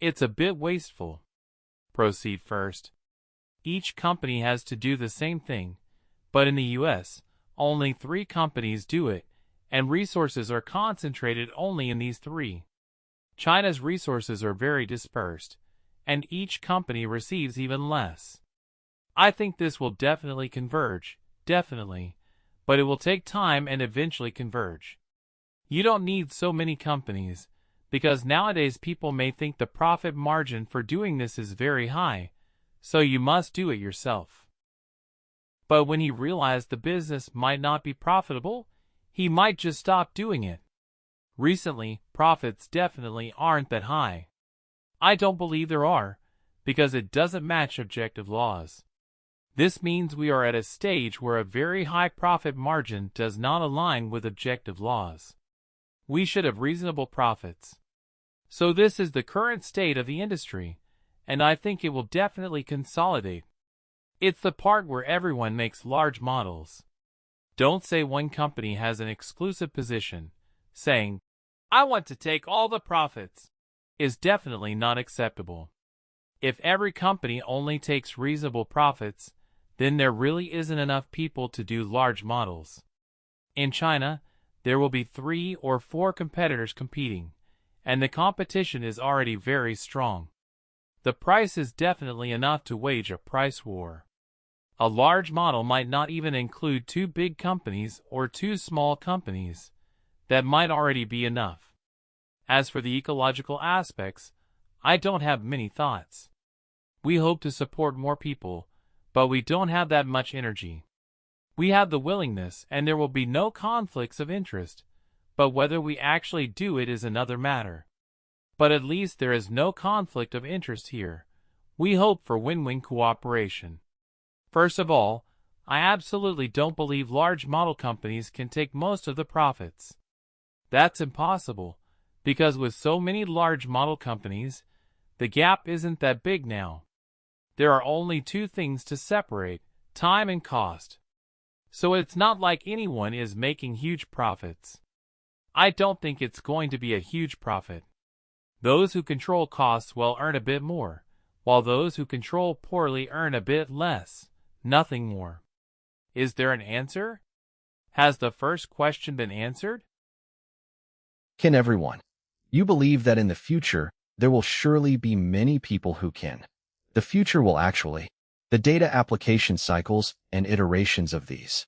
it's a bit wasteful. Proceed first. Each company has to do the same thing, but in the US, only 3 companies do it, and resources are concentrated only in these 3. China's resources are very dispersed, and each company receives even less. I think this will definitely converge, definitely, but it will take time and eventually converge. You don't need so many companies, because nowadays people may think the profit margin for doing this is very high, so you must do it yourself. But when he realized the business might not be profitable, he might just stop doing it. Recently, profits definitely aren't that high. I don't believe there are, because it doesn't match objective laws. This means we are at a stage where a very high profit margin does not align with objective laws. We should have reasonable profits. So this is the current state of the industry, and I think it will definitely consolidate. It's the part where everyone makes large models. Don't say one company has an exclusive position. Saying, "I want to take all the profits," is definitely not acceptable. If every company only takes reasonable profits, then there really isn't enough people to do large models. In China, there will be 3 or 4 competitors competing, and the competition is already very strong. The price is definitely enough to wage a price war. A large model might not even include 2 big companies or 2 small companies. That might already be enough. As for the ecological aspects, I don't have many thoughts. We hope to support more people, but we don't have that much energy. We have the willingness and there will be no conflicts of interest, but whether we actually do it is another matter. But at least there is no conflict of interest here. We hope for win-win cooperation. First of all, I absolutely don't believe large model companies can take most of the profits. That's impossible, because with so many large model companies, the gap isn't that big now. There are only 2 things to separate, time and cost. So it's not like anyone is making huge profits. I don't think it's going to be a huge profit. Those who control costs will earn a bit more, while those who control poorly earn a bit less, nothing more. Is there an answer? Has the first question been answered? Can everyone? You believe that in the future, there will surely be many people who can. The future will actually. The data application cycles and iterations of these.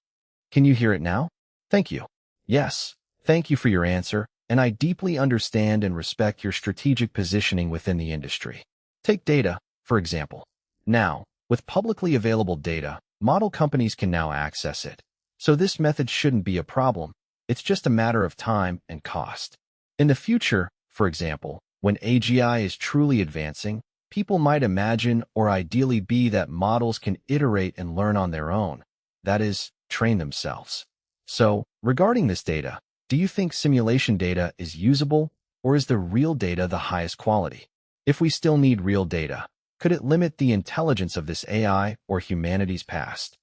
Can you hear it now? Thank you. Yes, thank you for your answer, and I deeply understand and respect your strategic positioning within the industry. Take data, for example. Now, with publicly available data, model companies can now access it. So this method shouldn't be a problem. It's just a matter of time and cost. In the future, for example, when AGI is truly advancing, people might imagine or ideally be that models can iterate and learn on their own. That is, train themselves. So, regarding this data, do you think simulation data is usable, or is the real data the highest quality? If we still need real data, could it limit the intelligence of this AI or humanity's past?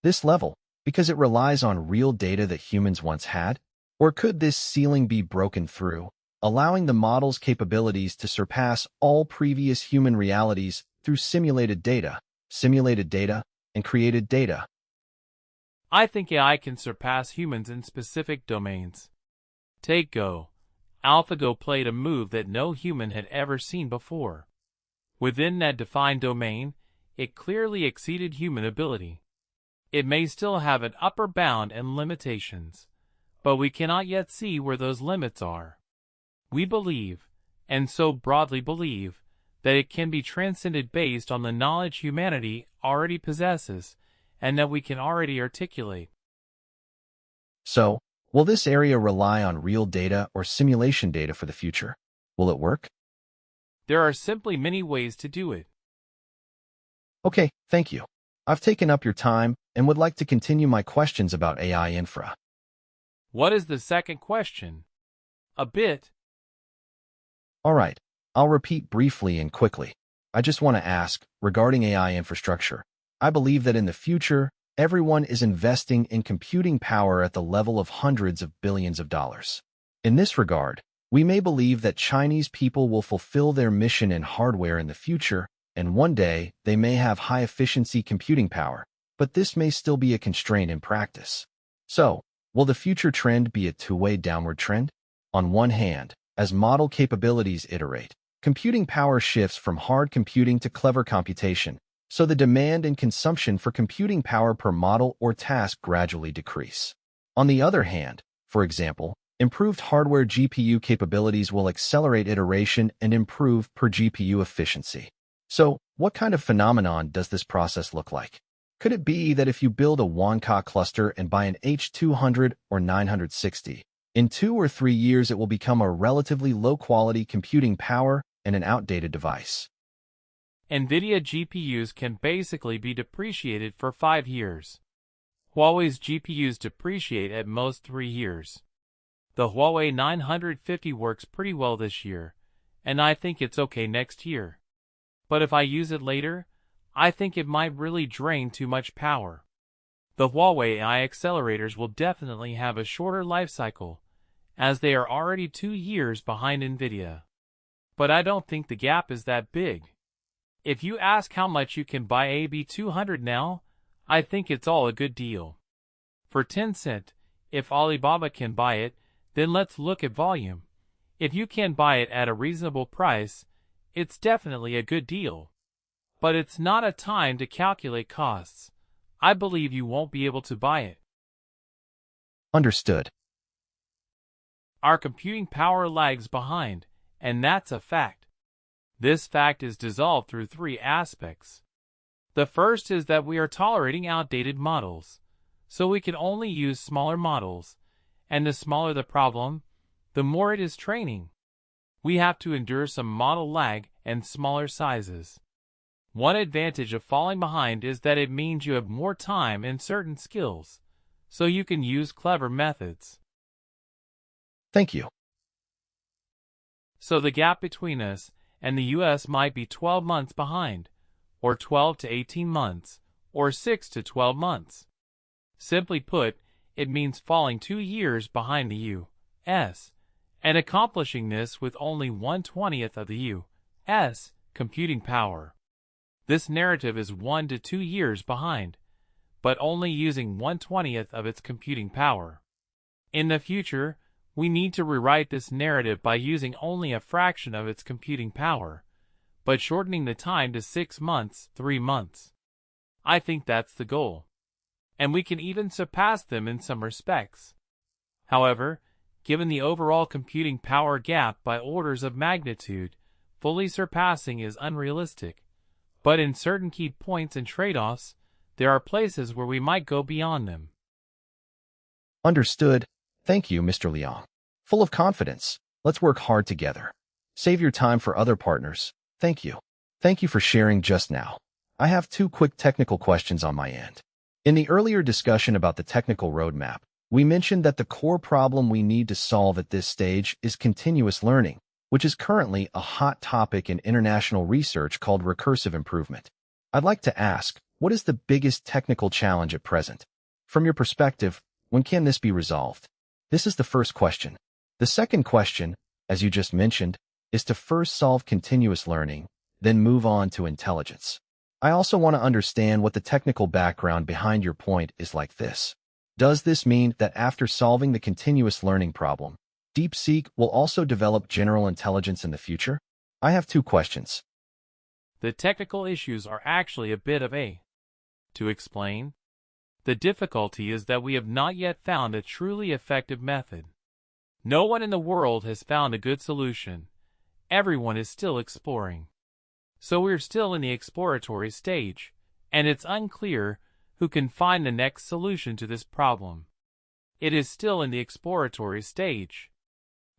This level, because it relies on real data that humans once had? Or could this ceiling be broken through, allowing the model's capabilities to surpass all previous human realities through simulated data, and created data? I think AI can surpass humans in specific domains. Take Go. AlphaGo played a move that no human had ever seen before. Within that defined domain, it clearly exceeded human ability. It may still have an upper bound and limitations, but we cannot yet see where those limits are. We believe, and so broadly believe, that it can be transcended based on the knowledge humanity already possesses and that we can already articulate. So, will this area rely on real data or simulation data for the future? Will it work? There are simply many ways to do it. Okay, thank you. I've taken up your time and would like to continue my questions about AI infra. What is the second question? A bit. All right, I'll repeat briefly and quickly. I just want to ask, regarding AI infrastructure, I believe that in the future, everyone is investing in computing power at the level of hundreds of billions of dollars. In this regard, we may believe that Chinese people will fulfill their mission in hardware in the future, and one day they may have high-efficiency computing power, but this may still be a constraint in practice. So, will the future trend be a two-way downward trend? On one hand, as model capabilities iterate, computing power shifts from hard computing to clever computation, so the demand and consumption for computing power per model or task gradually decrease. On the other hand, for example, improved hardware GPU capabilities will accelerate iteration and improve per GPU efficiency. So, what kind of phenomenon does this process look like? Could it be that if you build a Wanka cluster and buy an H200 or 960, in 2 or 3 years it will become a relatively low-quality computing power and an outdated device? NVIDIA GPUs can basically be depreciated for 5 years. Huawei's GPUs depreciate at most 3 years. The Huawei 950 works pretty well this year, and I think it's okay next year. But if I use it later, I think it might really drain too much power. The Huawei AI accelerators will definitely have a shorter life cycle, as they are already 2 years behind NVIDIA. But I don't think the gap is that big. If you ask how much you can buy AB200 now, I think it's all a good deal. For Tencent, if Alibaba can buy it, then let's look at volume. If you can buy it at a reasonable price, it's definitely a good deal. But it's not a time to calculate costs. I believe you won't be able to buy it. Understood. Our computing power lags behind, and that's a fact. This fact is dissolved through 3 aspects. The first is that we are tolerating outdated models, so we can only use smaller models, and the smaller the problem, the more it is training. We have to endure some model lag and smaller sizes. One advantage of falling behind is that it means you have more time and certain skills, so you can use clever methods. Thank you. So the gap between us and the US might be 12 months behind, or 12 to 18 months, or 6 to 12 months. Simply put, it means falling 2 years behind the US, and accomplishing this with only 1/20th of the US computing power. This narrative is 1 to 2 years behind, but only using 1/20th of its computing power. In the future, we need to rewrite this narrative by using only a fraction of its computing power, but shortening the time to 6 months, 3 months. I think that's the goal. And we can even surpass them in some respects. However, given the overall computing power gap by orders of magnitude, fully surpassing is unrealistic. But in certain key points and trade-offs, there are places where we might go beyond them. Understood. Thank you, Mr. Liang. Full of confidence, let's work hard together. Save your time for other partners. Thank you. Thank you for sharing just now. I have 2 quick technical questions on my end. In the earlier discussion about the technical roadmap, we mentioned that the core problem we need to solve at this stage is continuous learning, which is currently a hot topic in international research called recursive improvement. I'd like to ask, what is the biggest technical challenge at present? From your perspective, when can this be resolved? This is the first question. The second question, as you just mentioned, is to first solve continuous learning, then move on to intelligence. I also want to understand what the technical background behind your point is like this. Does this mean that after solving the continuous learning problem, DeepSeek will also develop general intelligence in the future? I have 2 questions. The technical issues are actually a bit of a. To explain, the difficulty is that we have not yet found a truly effective method. No one in the world has found a good solution. Everyone is still exploring. So we're still in the exploratory stage, and it's unclear who can find the next solution to this problem. It is still in the exploratory stage.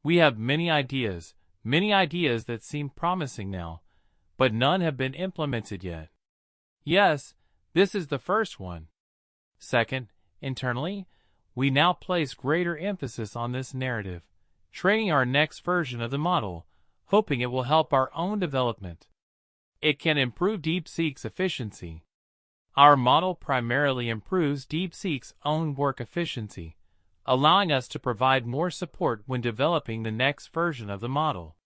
We have many ideas, Many ideas that seem promising now, but none have been implemented yet. Yes, this is the first one. Second, internally, we now place greater emphasis on this narrative, training our next version of the model, hoping it will help our own development. It can improve DeepSeek's efficiency. Our model primarily improves DeepSeek's own work efficiency, allowing us to provide more support when developing the next version of the model.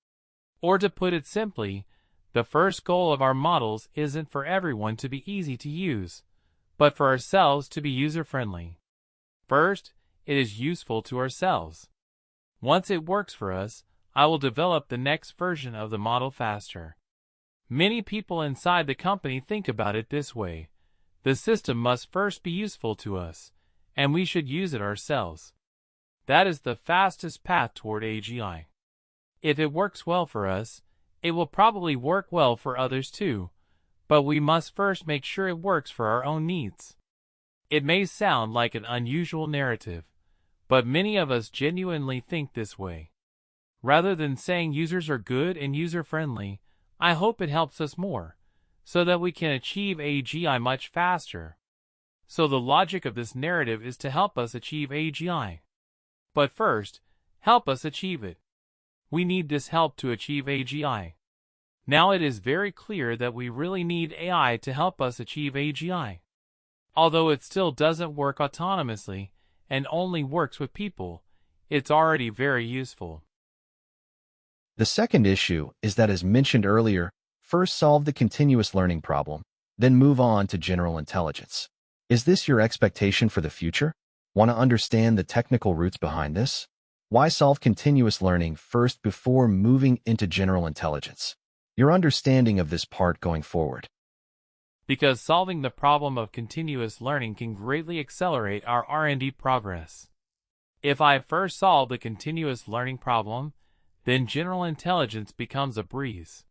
Or to put it simply, the first goal of our models isn't for everyone to be easy to use, but for ourselves to be user-friendly. First, it is useful to ourselves. Once it works for us, I will develop the next version of the model faster. Many people inside the company think about it this way. The system must first be useful to us, and we should use it ourselves. That is the fastest path toward AGI. If it works well for us, it will probably work well for others too, but we must first make sure it works for our own needs. It may sound like an unusual narrative, but many of us genuinely think this way. Rather than saying users are good and user-friendly, I hope it helps us more, so that we can achieve AGI much faster. So the logic of this narrative is to help us achieve AGI. But first, help us achieve it. We need this help to achieve AGI. Now it is very clear that we really need AI to help us achieve AGI. Although it still doesn't work autonomously and only works with people, it's already very useful. The second issue is that, as mentioned earlier, first solve the continuous learning problem, then move on to general intelligence. Is this your expectation for the future? Want to understand the technical roots behind this? Why solve continuous learning first before moving into general intelligence? Your understanding of this part going forward. Because solving the problem of continuous learning can greatly accelerate our R&D progress. If I first solve the continuous learning problem, then general intelligence becomes a breeze.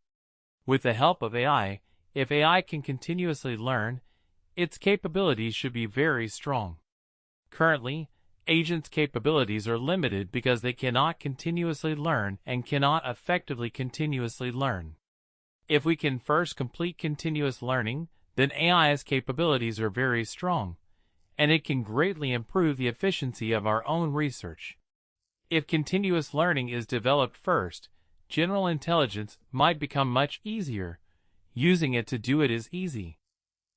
With the help of AI, if AI can continuously learn, its capabilities should be very strong. Currently, agents' capabilities are limited because they cannot continuously learn and cannot effectively continuously learn. If we can first complete continuous learning, then AI's capabilities are very strong, and it can greatly improve the efficiency of our own research. If continuous learning is developed first, general intelligence might become much easier. Using it to do it is easy.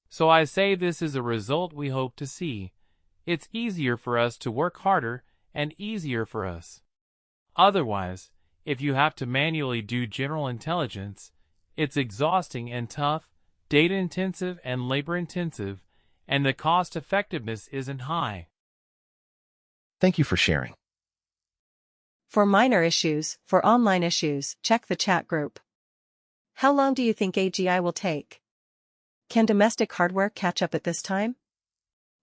So I say this is a result we hope to see. It's easier for us to work harder and easier for us. Otherwise, if you have to manually do general intelligence, it's exhausting and tough, data-intensive and labor-intensive, and the cost-effectiveness isn't high. Thank you for sharing. For minor issues, for online issues, check the chat group. How long do you think AGI will take? Can domestic hardware catch up at this time?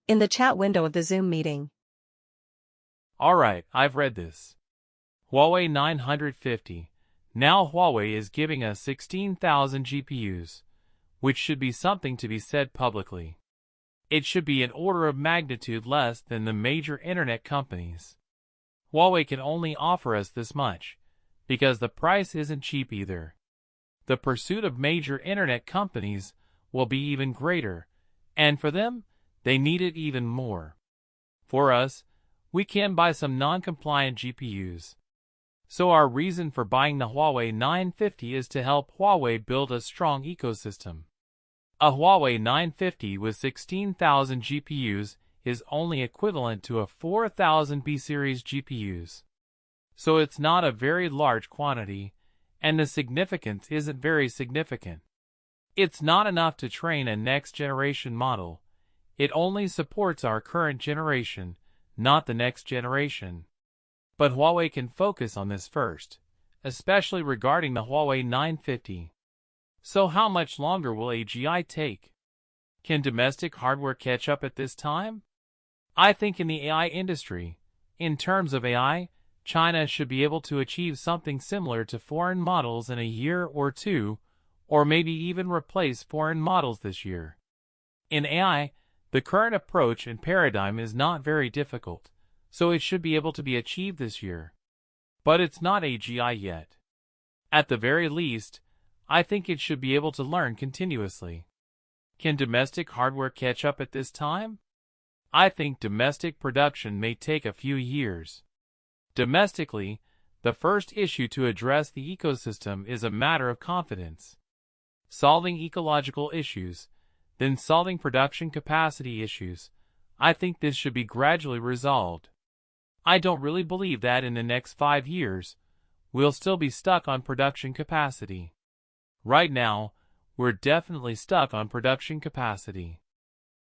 In the chat window of the Zoom meeting. Alright, I've read this. Huawei 950. Now Huawei is giving us 16,000 GPUs, which should be something to be said publicly. It should be an order of magnitude less than the major internet companies. Huawei can only offer us this much, because the price isn't cheap either. The pursuit of major internet companies will be even greater, and for them, they need it even more. For us, we can buy some non-compliant GPUs. So our reason for buying the Huawei 950 is to help Huawei build a strong ecosystem. A Huawei 950 with 16,000 GPUs is only equivalent to a 4,000 B-series GPUs. So it's not a very large quantity, and the significance isn't very significant. It's not enough to train a next-generation model. It only supports our current generation, not the next generation. But Huawei can focus on this first, especially regarding the Huawei 950. So how much longer will AGI take? Can domestic hardware catch up at this time? I think in the AI industry, in terms of AI, China should be able to achieve something similar to foreign models in a year or two, or maybe even replace foreign models this year. In AI, the current approach and paradigm is not very difficult, so it should be able to be achieved this year. But it's not AGI yet. At the very least, I think it should be able to learn continuously. Can domestic hardware catch up at this time? I think domestic production may take a few years. Domestically, the first issue to address the ecosystem is a matter of confidence. Solving ecological issues, then solving production capacity issues. I think this should be gradually resolved. I don't really believe that in the next 5 years, we'll still be stuck on production capacity. Right now, we're definitely stuck on production capacity.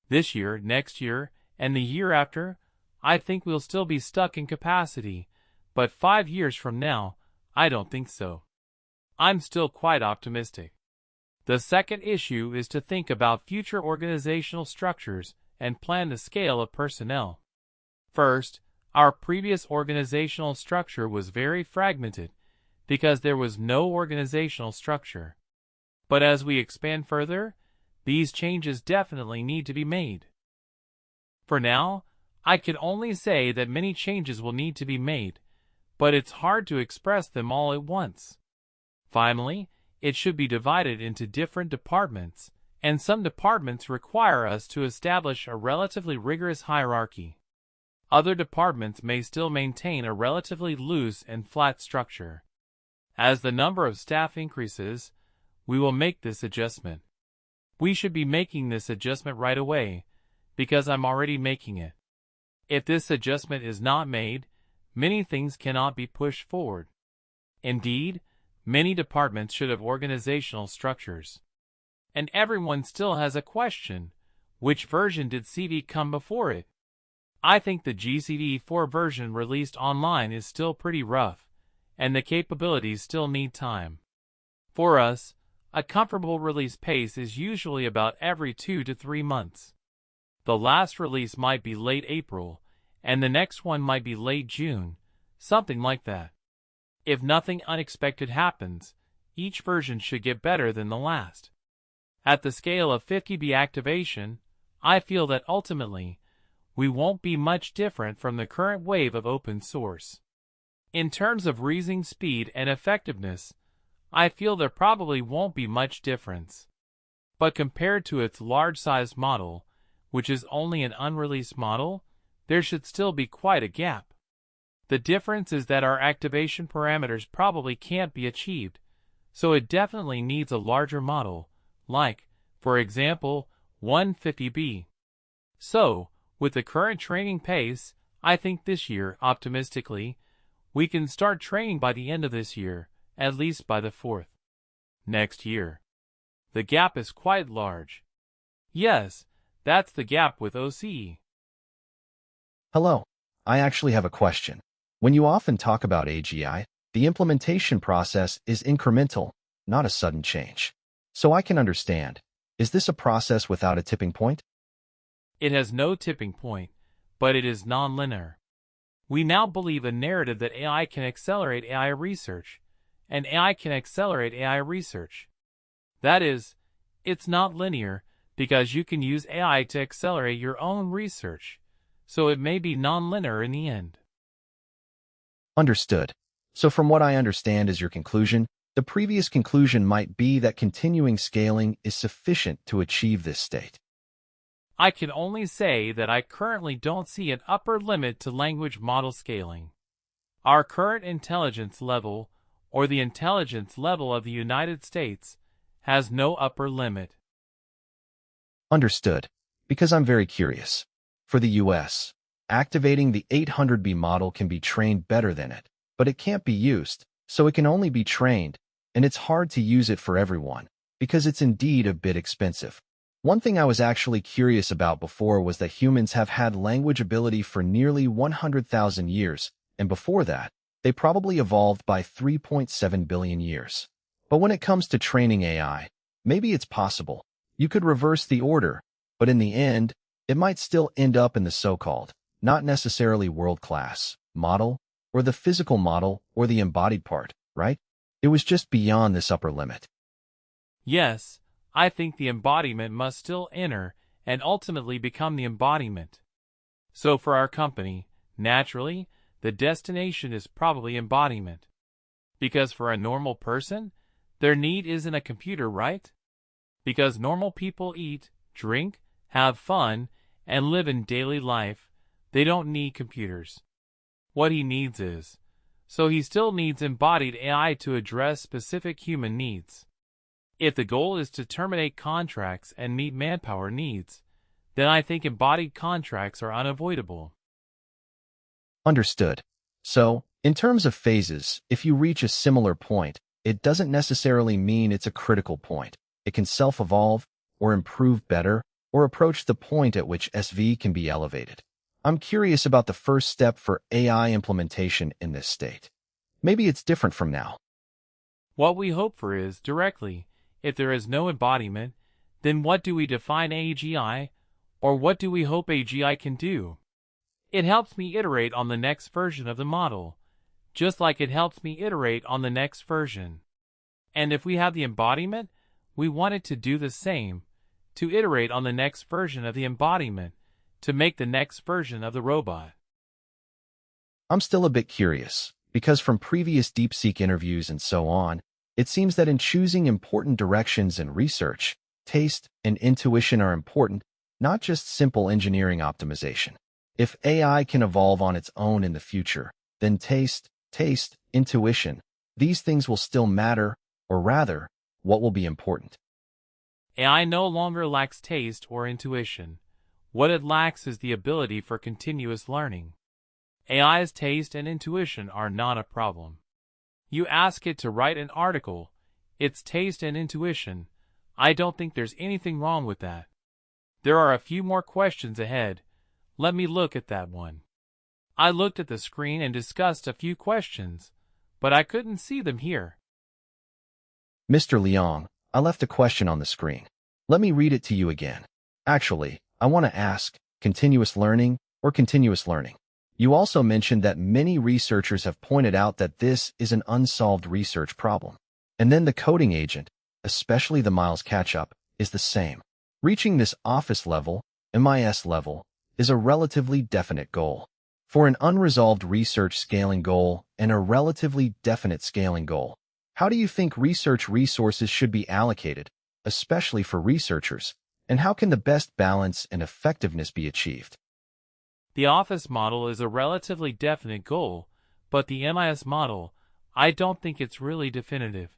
This year, next year, and the year after, I think we'll still be stuck in capacity, but 5 years from now, I don't think so. I'm still quite optimistic. The second issue is to think about future organizational structures and plan the scale of personnel. First, our previous organizational structure was very fragmented because there was no organizational structure. But as we expand further, these changes definitely need to be made. For now, I can only say that many changes will need to be made, but it's hard to express them all at once. Finally, it should be divided into different departments, and some departments require us to establish a relatively rigorous hierarchy. Other departments may still maintain a relatively loose and flat structure. As the number of staff increases, we will make this adjustment. We should be making this adjustment right away, because I'm already making it. If this adjustment is not made, many things cannot be pushed forward. Indeed, many departments should have organizational structures. And everyone still has a question: which version did CV come before it? I think the GCV4 version released online is still pretty rough, and the capabilities still need time. For us, a comfortable release pace is usually about every 2 to 3 months. The last release might be late April, and the next one might be late June, something like that. If nothing unexpected happens, each version should get better than the last. At the scale of 50B activation, I feel that ultimately, we won't be much different from the current wave of open source. In terms of reasoning speed and effectiveness, I feel there probably won't be much difference. But compared to its large-sized model, which is only an unreleased model, there should still be quite a gap. The difference is that our activation parameters probably can't be achieved, so it definitely needs a larger model, like, for example, 150B. So, with the current training pace, I think this year, optimistically, we can start training by the end of this year, at least by the 4th. Next year. The gap is quite large. Yes, that's the gap with OCE. Hello. I actually have a question. When you often talk about AGI, the implementation process is incremental, not a sudden change. So I can understand. Is this a process without a tipping point? It has no tipping point, but it is nonlinear. We now believe a narrative that AI can accelerate AI research, and AI can accelerate AI research. That is, it's not linear because you can use AI to accelerate your own research, so it may be nonlinear in the end. Understood. So from what I understand is your conclusion, the previous conclusion might be that continuing scaling is sufficient to achieve this state. I can only say that I currently don't see an upper limit to language model scaling. Our current intelligence level, or the intelligence level of the United States, has no upper limit. Understood. Because I'm very curious. For the US, activating the 800B model can be trained better than it, but it can't be used, so it can only be trained, and it's hard to use it for everyone, because it's indeed a bit expensive. One thing I was actually curious about before was that humans have had language ability for nearly 100,000 years, and before that, they probably evolved by 3.7 billion years. But when it comes to training AI, maybe it's possible. You could reverse the order, but in the end, it might still end up in the so-called, not necessarily world-class, model, or the physical model, or the embodied part, right? It was just beyond this upper limit. Yes, I think the embodiment must still enter and ultimately become the embodiment. So for our company, naturally, the destination is probably embodiment. Because for a normal person, their need isn't a computer, right? Because normal people eat, drink, have fun, and live in daily life, they don't need computers. What he needs is, so he still needs embodied AI to address specific human needs. If the goal is to terminate contracts and meet manpower needs, then I think embodied contracts are unavoidable. Understood. So, in terms of phases, if you reach a similar point, it doesn't necessarily mean it's a critical point. It can self-evolve, or improve better, or approach the point at which SV can be elevated. I'm curious about the first step for AI implementation in this state. Maybe it's different from now. What we hope for is, directly, if there is no embodiment, then what do we define AGI, or what do we hope AGI can do? It helps me iterate on the next version of the model, just like it helps me iterate on the next version. And if we have the embodiment, we want it to do the same, to iterate on the next version of the embodiment, to make the next version of the robot. I'm still a bit curious, because from previous DeepSeek interviews and so on, it seems that in choosing important directions in research, taste and intuition are important, not just simple engineering optimization. If AI can evolve on its own in the future, then taste, intuition, these things will still matter, or rather, what will be important? AI no longer lacks taste or intuition. What it lacks is the ability for continuous learning. AI's taste and intuition are not a problem. You ask it to write an article, its taste and intuition, I don't think there's anything wrong with that. There are a few more questions ahead. Let me look at that one. I looked at the screen and discussed a few questions, but I couldn't see them here. Mr. Liang, I left a question on the screen. Let me read it to you again. Actually, I want to ask, continuous learning or continuous learning? You also mentioned that many researchers have pointed out that this is an unsolved research problem. And then the coding agent, especially the Miles catch-up, is the same. Reaching this office level, MIS level, is a relatively definite goal. For an unresolved research scaling goal and a relatively definite scaling goal, how do you think research resources should be allocated, especially for researchers, and how can the best balance and effectiveness be achieved? The office model is a relatively definite goal, but the MIS model, I don't think it's really definitive.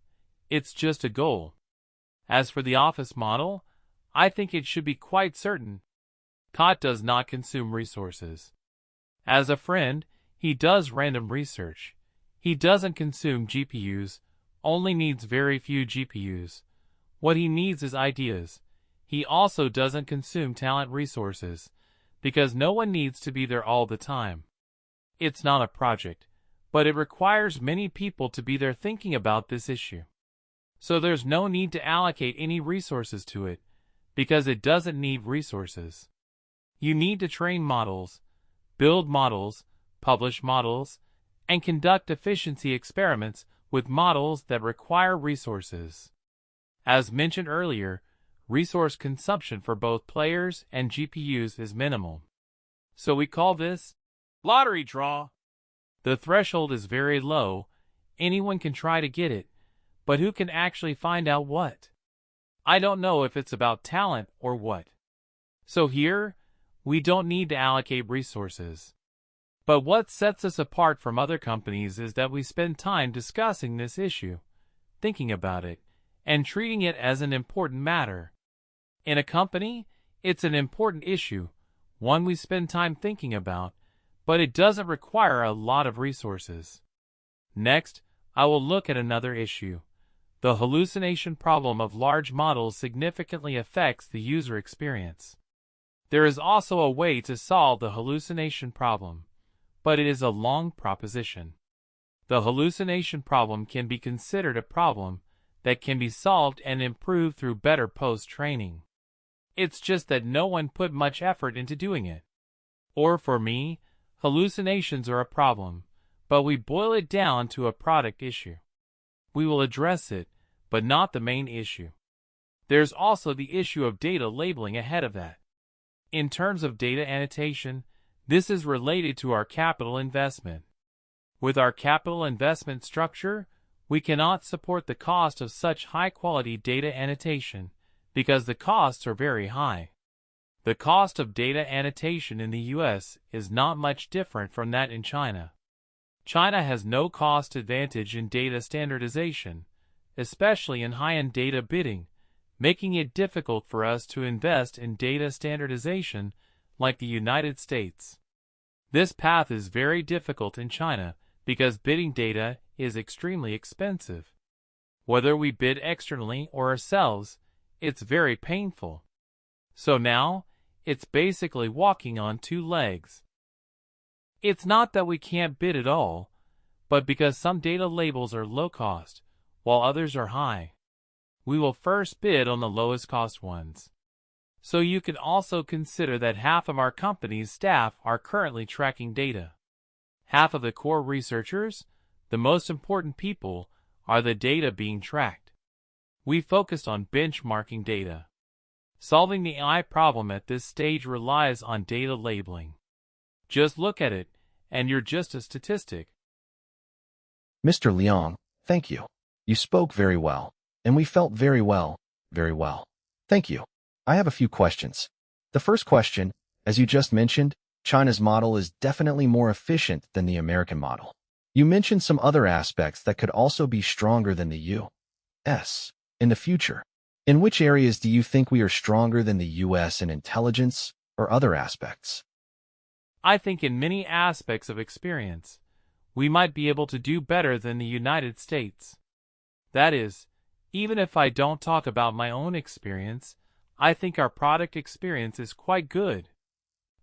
It's just a goal. As for the office model, I think it should be quite certain. Kott does not consume resources. As a friend, he does random research. He doesn't consume GPUs, only needs very few GPUs. What he needs is ideas. He also doesn't consume talent resources, because no one needs to be there all the time. It's not a project, but it requires many people to be there thinking about this issue. So there's no need to allocate any resources to it, because it doesn't need resources. You need to train models, build models, publish models, and conduct efficiency experiments with models that require resources. As mentioned earlier, resource consumption for both players and GPUs is minimal. So we call this lottery draw. The threshold is very low. Anyone can try to get it, but who can actually find out what? I don't know if it's about talent or what. So here, we don't need to allocate resources. But what sets us apart from other companies is that we spend time discussing this issue, thinking about it, and treating it as an important matter. In a company, it's an important issue, one we spend time thinking about, but it doesn't require a lot of resources. Next, I will look at another issue. The hallucination problem of large models significantly affects the user experience. There is also a way to solve the hallucination problem, but it is a long proposition. The hallucination problem can be considered a problem that can be solved and improved through better post-training. It's just that no one put much effort into doing it. Or for me, hallucinations are a problem, but we boil it down to a product issue. We will address it, but not the main issue. There's also the issue of data labeling ahead of that. In terms of data annotation, this is related to our capital investment. With our capital investment structure, We cannot support the cost of such high-quality data annotation because the costs are very high. The cost of data annotation in the US is not much different from that in China. China has no cost advantage in data standardization, especially in high-end data bidding, making it difficult for us to invest in data standardization like the United States. This path is very difficult in China because bidding data is extremely expensive. Whether we bid externally or ourselves, it's very painful. So now, it's basically walking on two legs. It's not that we can't bid at all, but because some data labels are low cost, while others are high. We will first bid on the lowest cost ones. So you can also consider that half of our company's staff are currently tracking data. Half of the core researchers, the most important people, are the data being tracked. We focused on benchmarking data. Solving the AI problem at this stage relies on data labeling. Just look at it, and you're just a statistic. Mr. Liang, thank you. You spoke very well, and we felt very well, very well. Thank you. I have a few questions. The first question, as you just mentioned, China's model is definitely more efficient than the American model. You mentioned some other aspects that could also be stronger than the U.S. in the future. In which areas do you think we are stronger than the U.S. in intelligence or other aspects? I think in many aspects of experience, we might be able to do better than the United States. That is, even if I don't talk about my own experience, I think our product experience is quite good.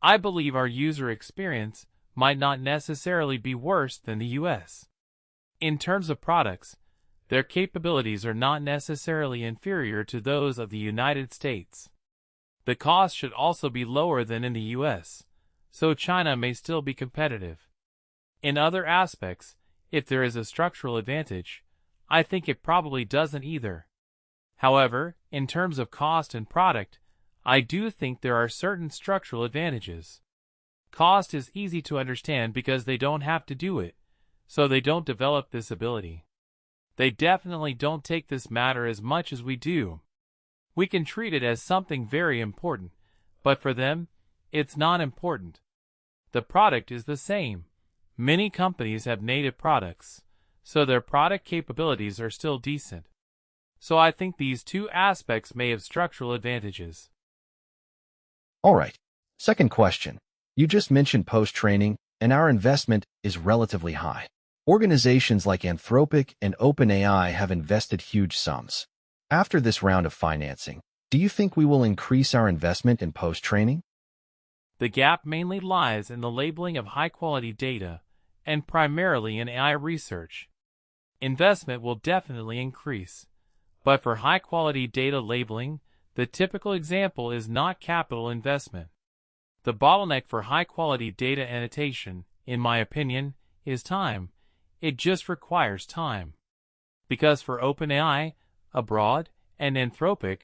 I believe our user experience might not necessarily be worse than the U.S. In terms of products, their capabilities are not necessarily inferior to those of the United States. The cost should also be lower than in the U.S., so China may still be competitive. In other aspects, if there is a structural advantage, I think it probably doesn't either. However, in terms of cost and product, I do think there are certain structural advantages. Cost is easy to understand because they don't have to do it, so they don't develop this ability. They definitely don't take this matter as much as we do. We can treat it as something very important, but for them, it's not important. The product is the same. Many companies have native products, so their product capabilities are still decent. So I think these two aspects may have structural advantages. All right. Second question. You just mentioned post-training, and our investment is relatively high. Organizations like Anthropic and OpenAI have invested huge sums. After this round of financing, do you think we will increase our investment in post-training? The gap mainly lies in the labeling of high-quality data, and primarily in AI research. Investment will definitely increase, but for high-quality data labeling, the typical example is not capital investment. The bottleneck for high-quality data annotation, in my opinion, is time. It just requires time. Because for OpenAI, Abroad, and Anthropic,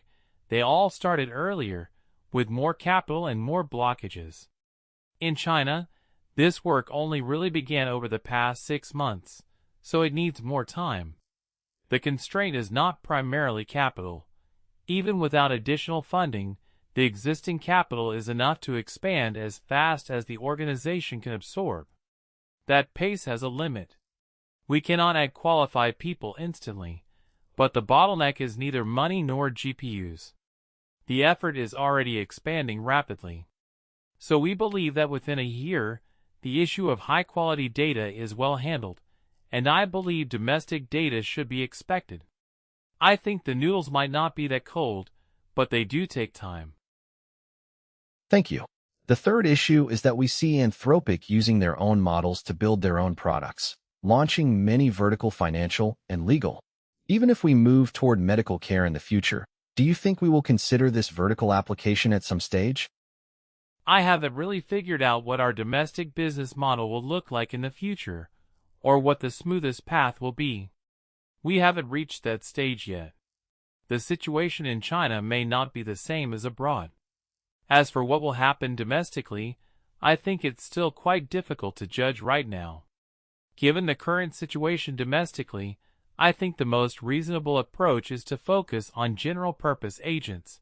they all started earlier, with more capital and more blockages. In China, this work only really began over the past 6 months, so it needs more time. The constraint is not primarily capital. Even without additional funding, the existing capital is enough to expand as fast as the organization can absorb. That pace has a limit. We cannot add qualified people instantly, but the bottleneck is neither money nor GPUs. The effort is already expanding rapidly. So we believe that within a year, the issue of high-quality data is well handled, and I believe domestic data should be expected. I think the noodles might not be that cold, but they do take time. Thank you. The third issue is that we see Anthropic using their own models to build their own products, launching many vertical financial and legal. Even if we move toward medical care in the future, do you think we will consider this vertical application at some stage? I haven't really figured out what our domestic business model will look like in the future, or what the smoothest path will be. We haven't reached that stage yet. The situation in China may not be the same as abroad. As for what will happen domestically, I think it's still quite difficult to judge right now. Given the current situation domestically, I think the most reasonable approach is to focus on general-purpose agents,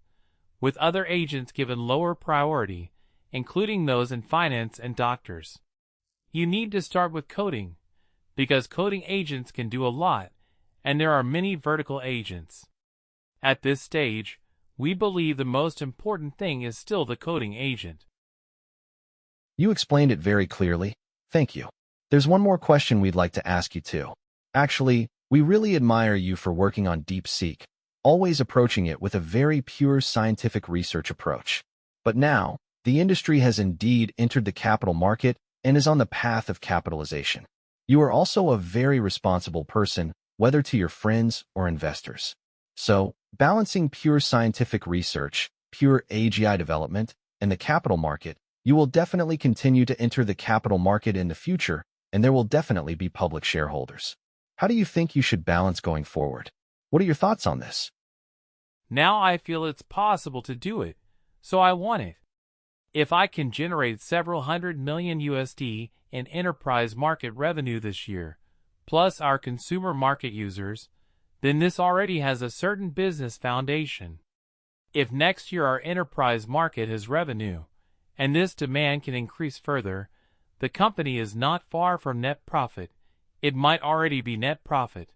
with other agents given lower priority, including those in finance and doctors. You need to start with coding, because coding agents can do a lot, and there are many vertical agents. At this stage, we believe the most important thing is still the coding agent. You explained it very clearly. Thank you. There's one more question we'd like to ask you too. Actually, we really admire you for working on DeepSeek, always approaching it with a very pure scientific research approach. But now, the industry has indeed entered the capital market and is on the path of capitalization. You are also a very responsible person, whether to your friends or investors. So, balancing pure scientific research, pure AGI development, and the capital market, you will definitely continue to enter the capital market in the future, and there will definitely be public shareholders. How do you think you should balance going forward? What are your thoughts on this? Now I feel it's possible to do it, so I want it. If I can generate several $100 million in enterprise market revenue this year, plus our consumer market users, then this already has a certain business foundation. If next year our enterprise market has revenue, and this demand can increase further, the company is not far from net profit. It might already be net profit.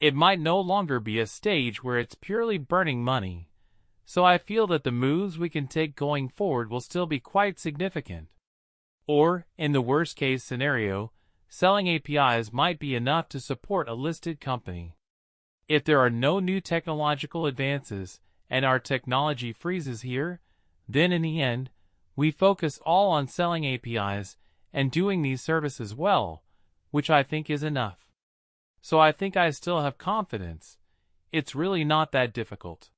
It might no longer be a stage where it's purely burning money. So I feel that the moves we can take going forward will still be quite significant. Or, in the worst-case scenario, selling APIs might be enough to support a listed company. If there are no new technological advances and our technology freezes here, then in the end, we focus all on selling APIs and doing these services well, which I think is enough. So I think I still have confidence. It's really not that difficult.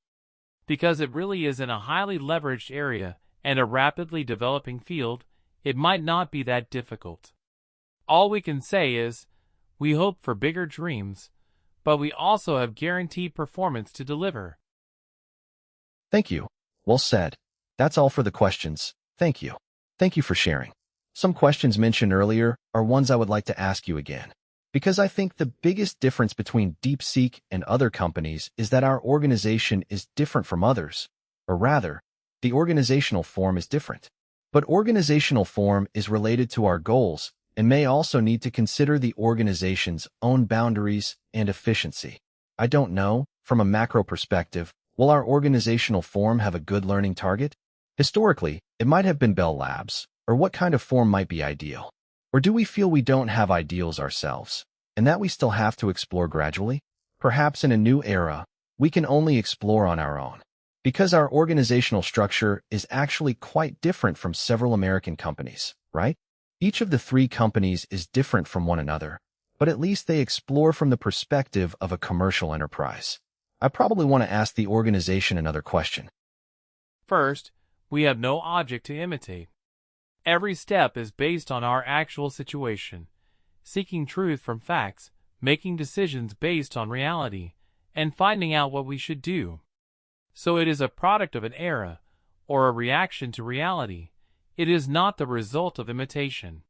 Because it really is in a highly leveraged area and a rapidly developing field, it might not be that difficult. All we can say is, we hope for bigger dreams, but we also have guaranteed performance to deliver. Thank you. Well said. That's all for the questions. Thank you. Thank you for sharing. Some questions mentioned earlier are ones I would like to ask you again, because I think the biggest difference between DeepSeek and other companies is that our organization is different from others, or rather, the organizational form is different. But organizational form is related to our goals and may also need to consider the organization's own boundaries and efficiency. I don't know, from a macro perspective, will our organizational form have a good learning target? Historically, it might have been Bell Labs, or what kind of form might be ideal? Or do we feel we don't have ideals ourselves, and that we still have to explore gradually? Perhaps in a new era, we can only explore on our own, because our organizational structure is actually quite different from several American companies, right? Each of the three companies is different from one another, but at least they explore from the perspective of a commercial enterprise. I probably want to ask the organization another question. First, we have no object to imitate. Every step is based on our actual situation, seeking truth from facts, making decisions based on reality, and finding out what we should do. So it is a product of an era, or a reaction to reality. It is not the result of imitation.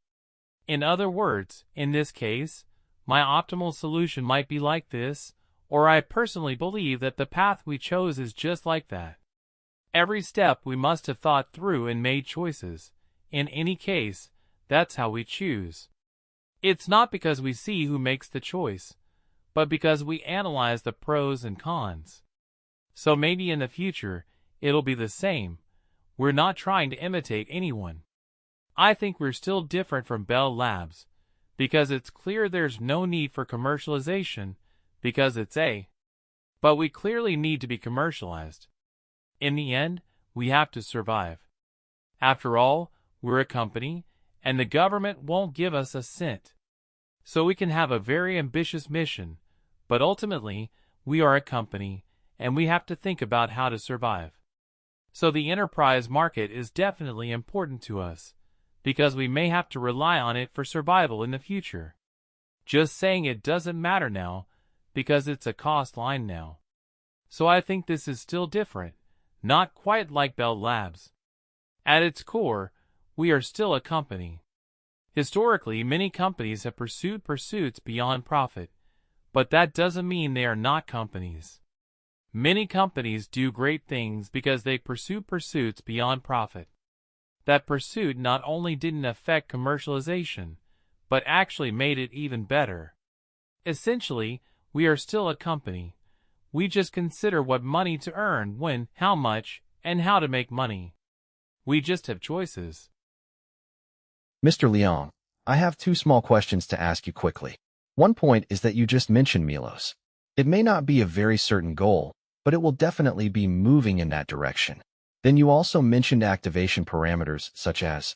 In other words, in this case, my optimal solution might be like this, or I personally believe that the path we chose is just like that. Every step we must have thought through and made choices. In any case, that's how we choose. It's not because we see who makes the choice, but because we analyze the pros and cons. So maybe in the future, it'll be the same. We're not trying to imitate anyone. I think we're still different from Bell Labs, because it's clear there's no need for commercialization, because it's but we clearly need to be commercialized. In the end, we have to survive. After all, we're a company, and the government won't give us a cent. So we can have a very ambitious mission, but ultimately, we are a company, and we have to think about how to survive. So the enterprise market is definitely important to us, because we may have to rely on it for survival in the future. Just saying it doesn't matter now, because it's a cost line now. So I think this is still different, not quite like Bell Labs. At its core, we are still a company. Historically, many companies have pursued pursuits beyond profit, but that doesn't mean they are not companies. Many companies do great things because they pursue pursuits beyond profit. That pursuit not only didn't affect commercialization, but actually made it even better. Essentially, we are still a company. We just consider what money to earn, when, how much, and how to make money. We just have choices. Mr. Leong, I have two small questions to ask you quickly. One point is that you just mentioned Milos. It may not be a very certain goal, but it will definitely be moving in that direction. Then you also mentioned activation parameters such as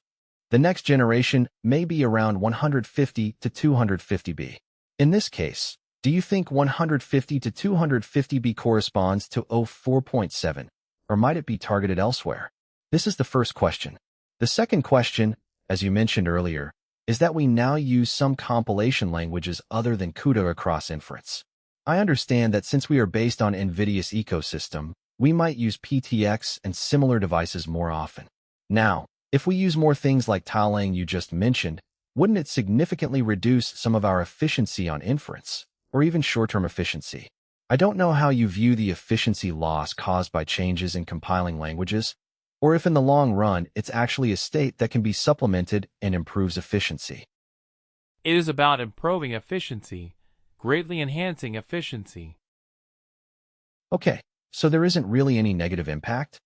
the next generation may be around 150 to 250B. In this case, do you think 150 to 250B corresponds to 04.7, or might it be targeted elsewhere? This is the first question. The second question, as you mentioned earlier, is that we now use some compilation languages other than CUDA across inference. I understand that since we are based on NVIDIA's ecosystem, we might use PTX and similar devices more often. Now, if we use more things like Taolang you just mentioned, wouldn't it significantly reduce some of our efficiency on inference, or even short-term efficiency? I don't know how you view the efficiency loss caused by changes in compiling languages, or if in the long run it's actually a state that can be supplemented and improves efficiency. It is about improving efficiency, greatly enhancing efficiency. Okay, so there isn't really any negative impact?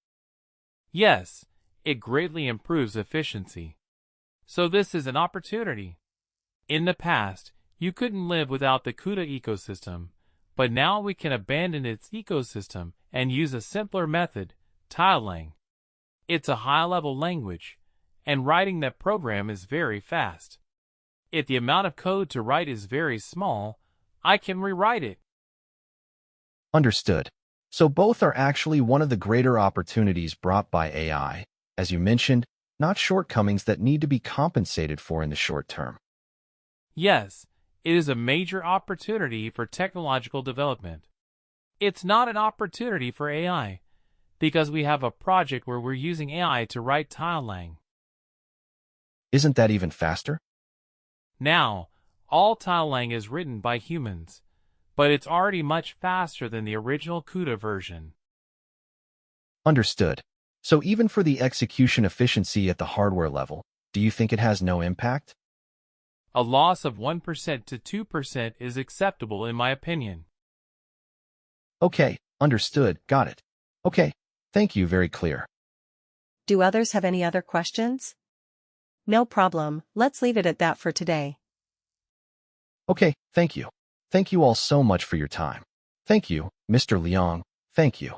Yes, it greatly improves efficiency. So this is an opportunity. In the past, you couldn't live without the CUDA ecosystem, but now we can abandon its ecosystem and use a simpler method, Taolang. It's a high-level language, and writing that program is very fast. If the amount of code to write is very small, I can rewrite it. Understood. So both are actually one of the greater opportunities brought by AI, as you mentioned, not shortcomings that need to be compensated for in the short term. Yes, it is a major opportunity for technological development. It's not an opportunity for AI, because we have a project where we're using AI to write Taolang. Isn't that even faster? Now, all Taolang is written by humans, but it's already much faster than the original CUDA version. Understood. So even for the execution efficiency at the hardware level, do you think it has no impact? A loss of 1% to 2% is acceptable in my opinion. Okay, understood, got it. Okay, thank you, very clear. Do others have any other questions? No problem, let's leave it at that for today. Okay, thank you. Thank you all so much for your time. Thank you, Mr. Leong, thank you.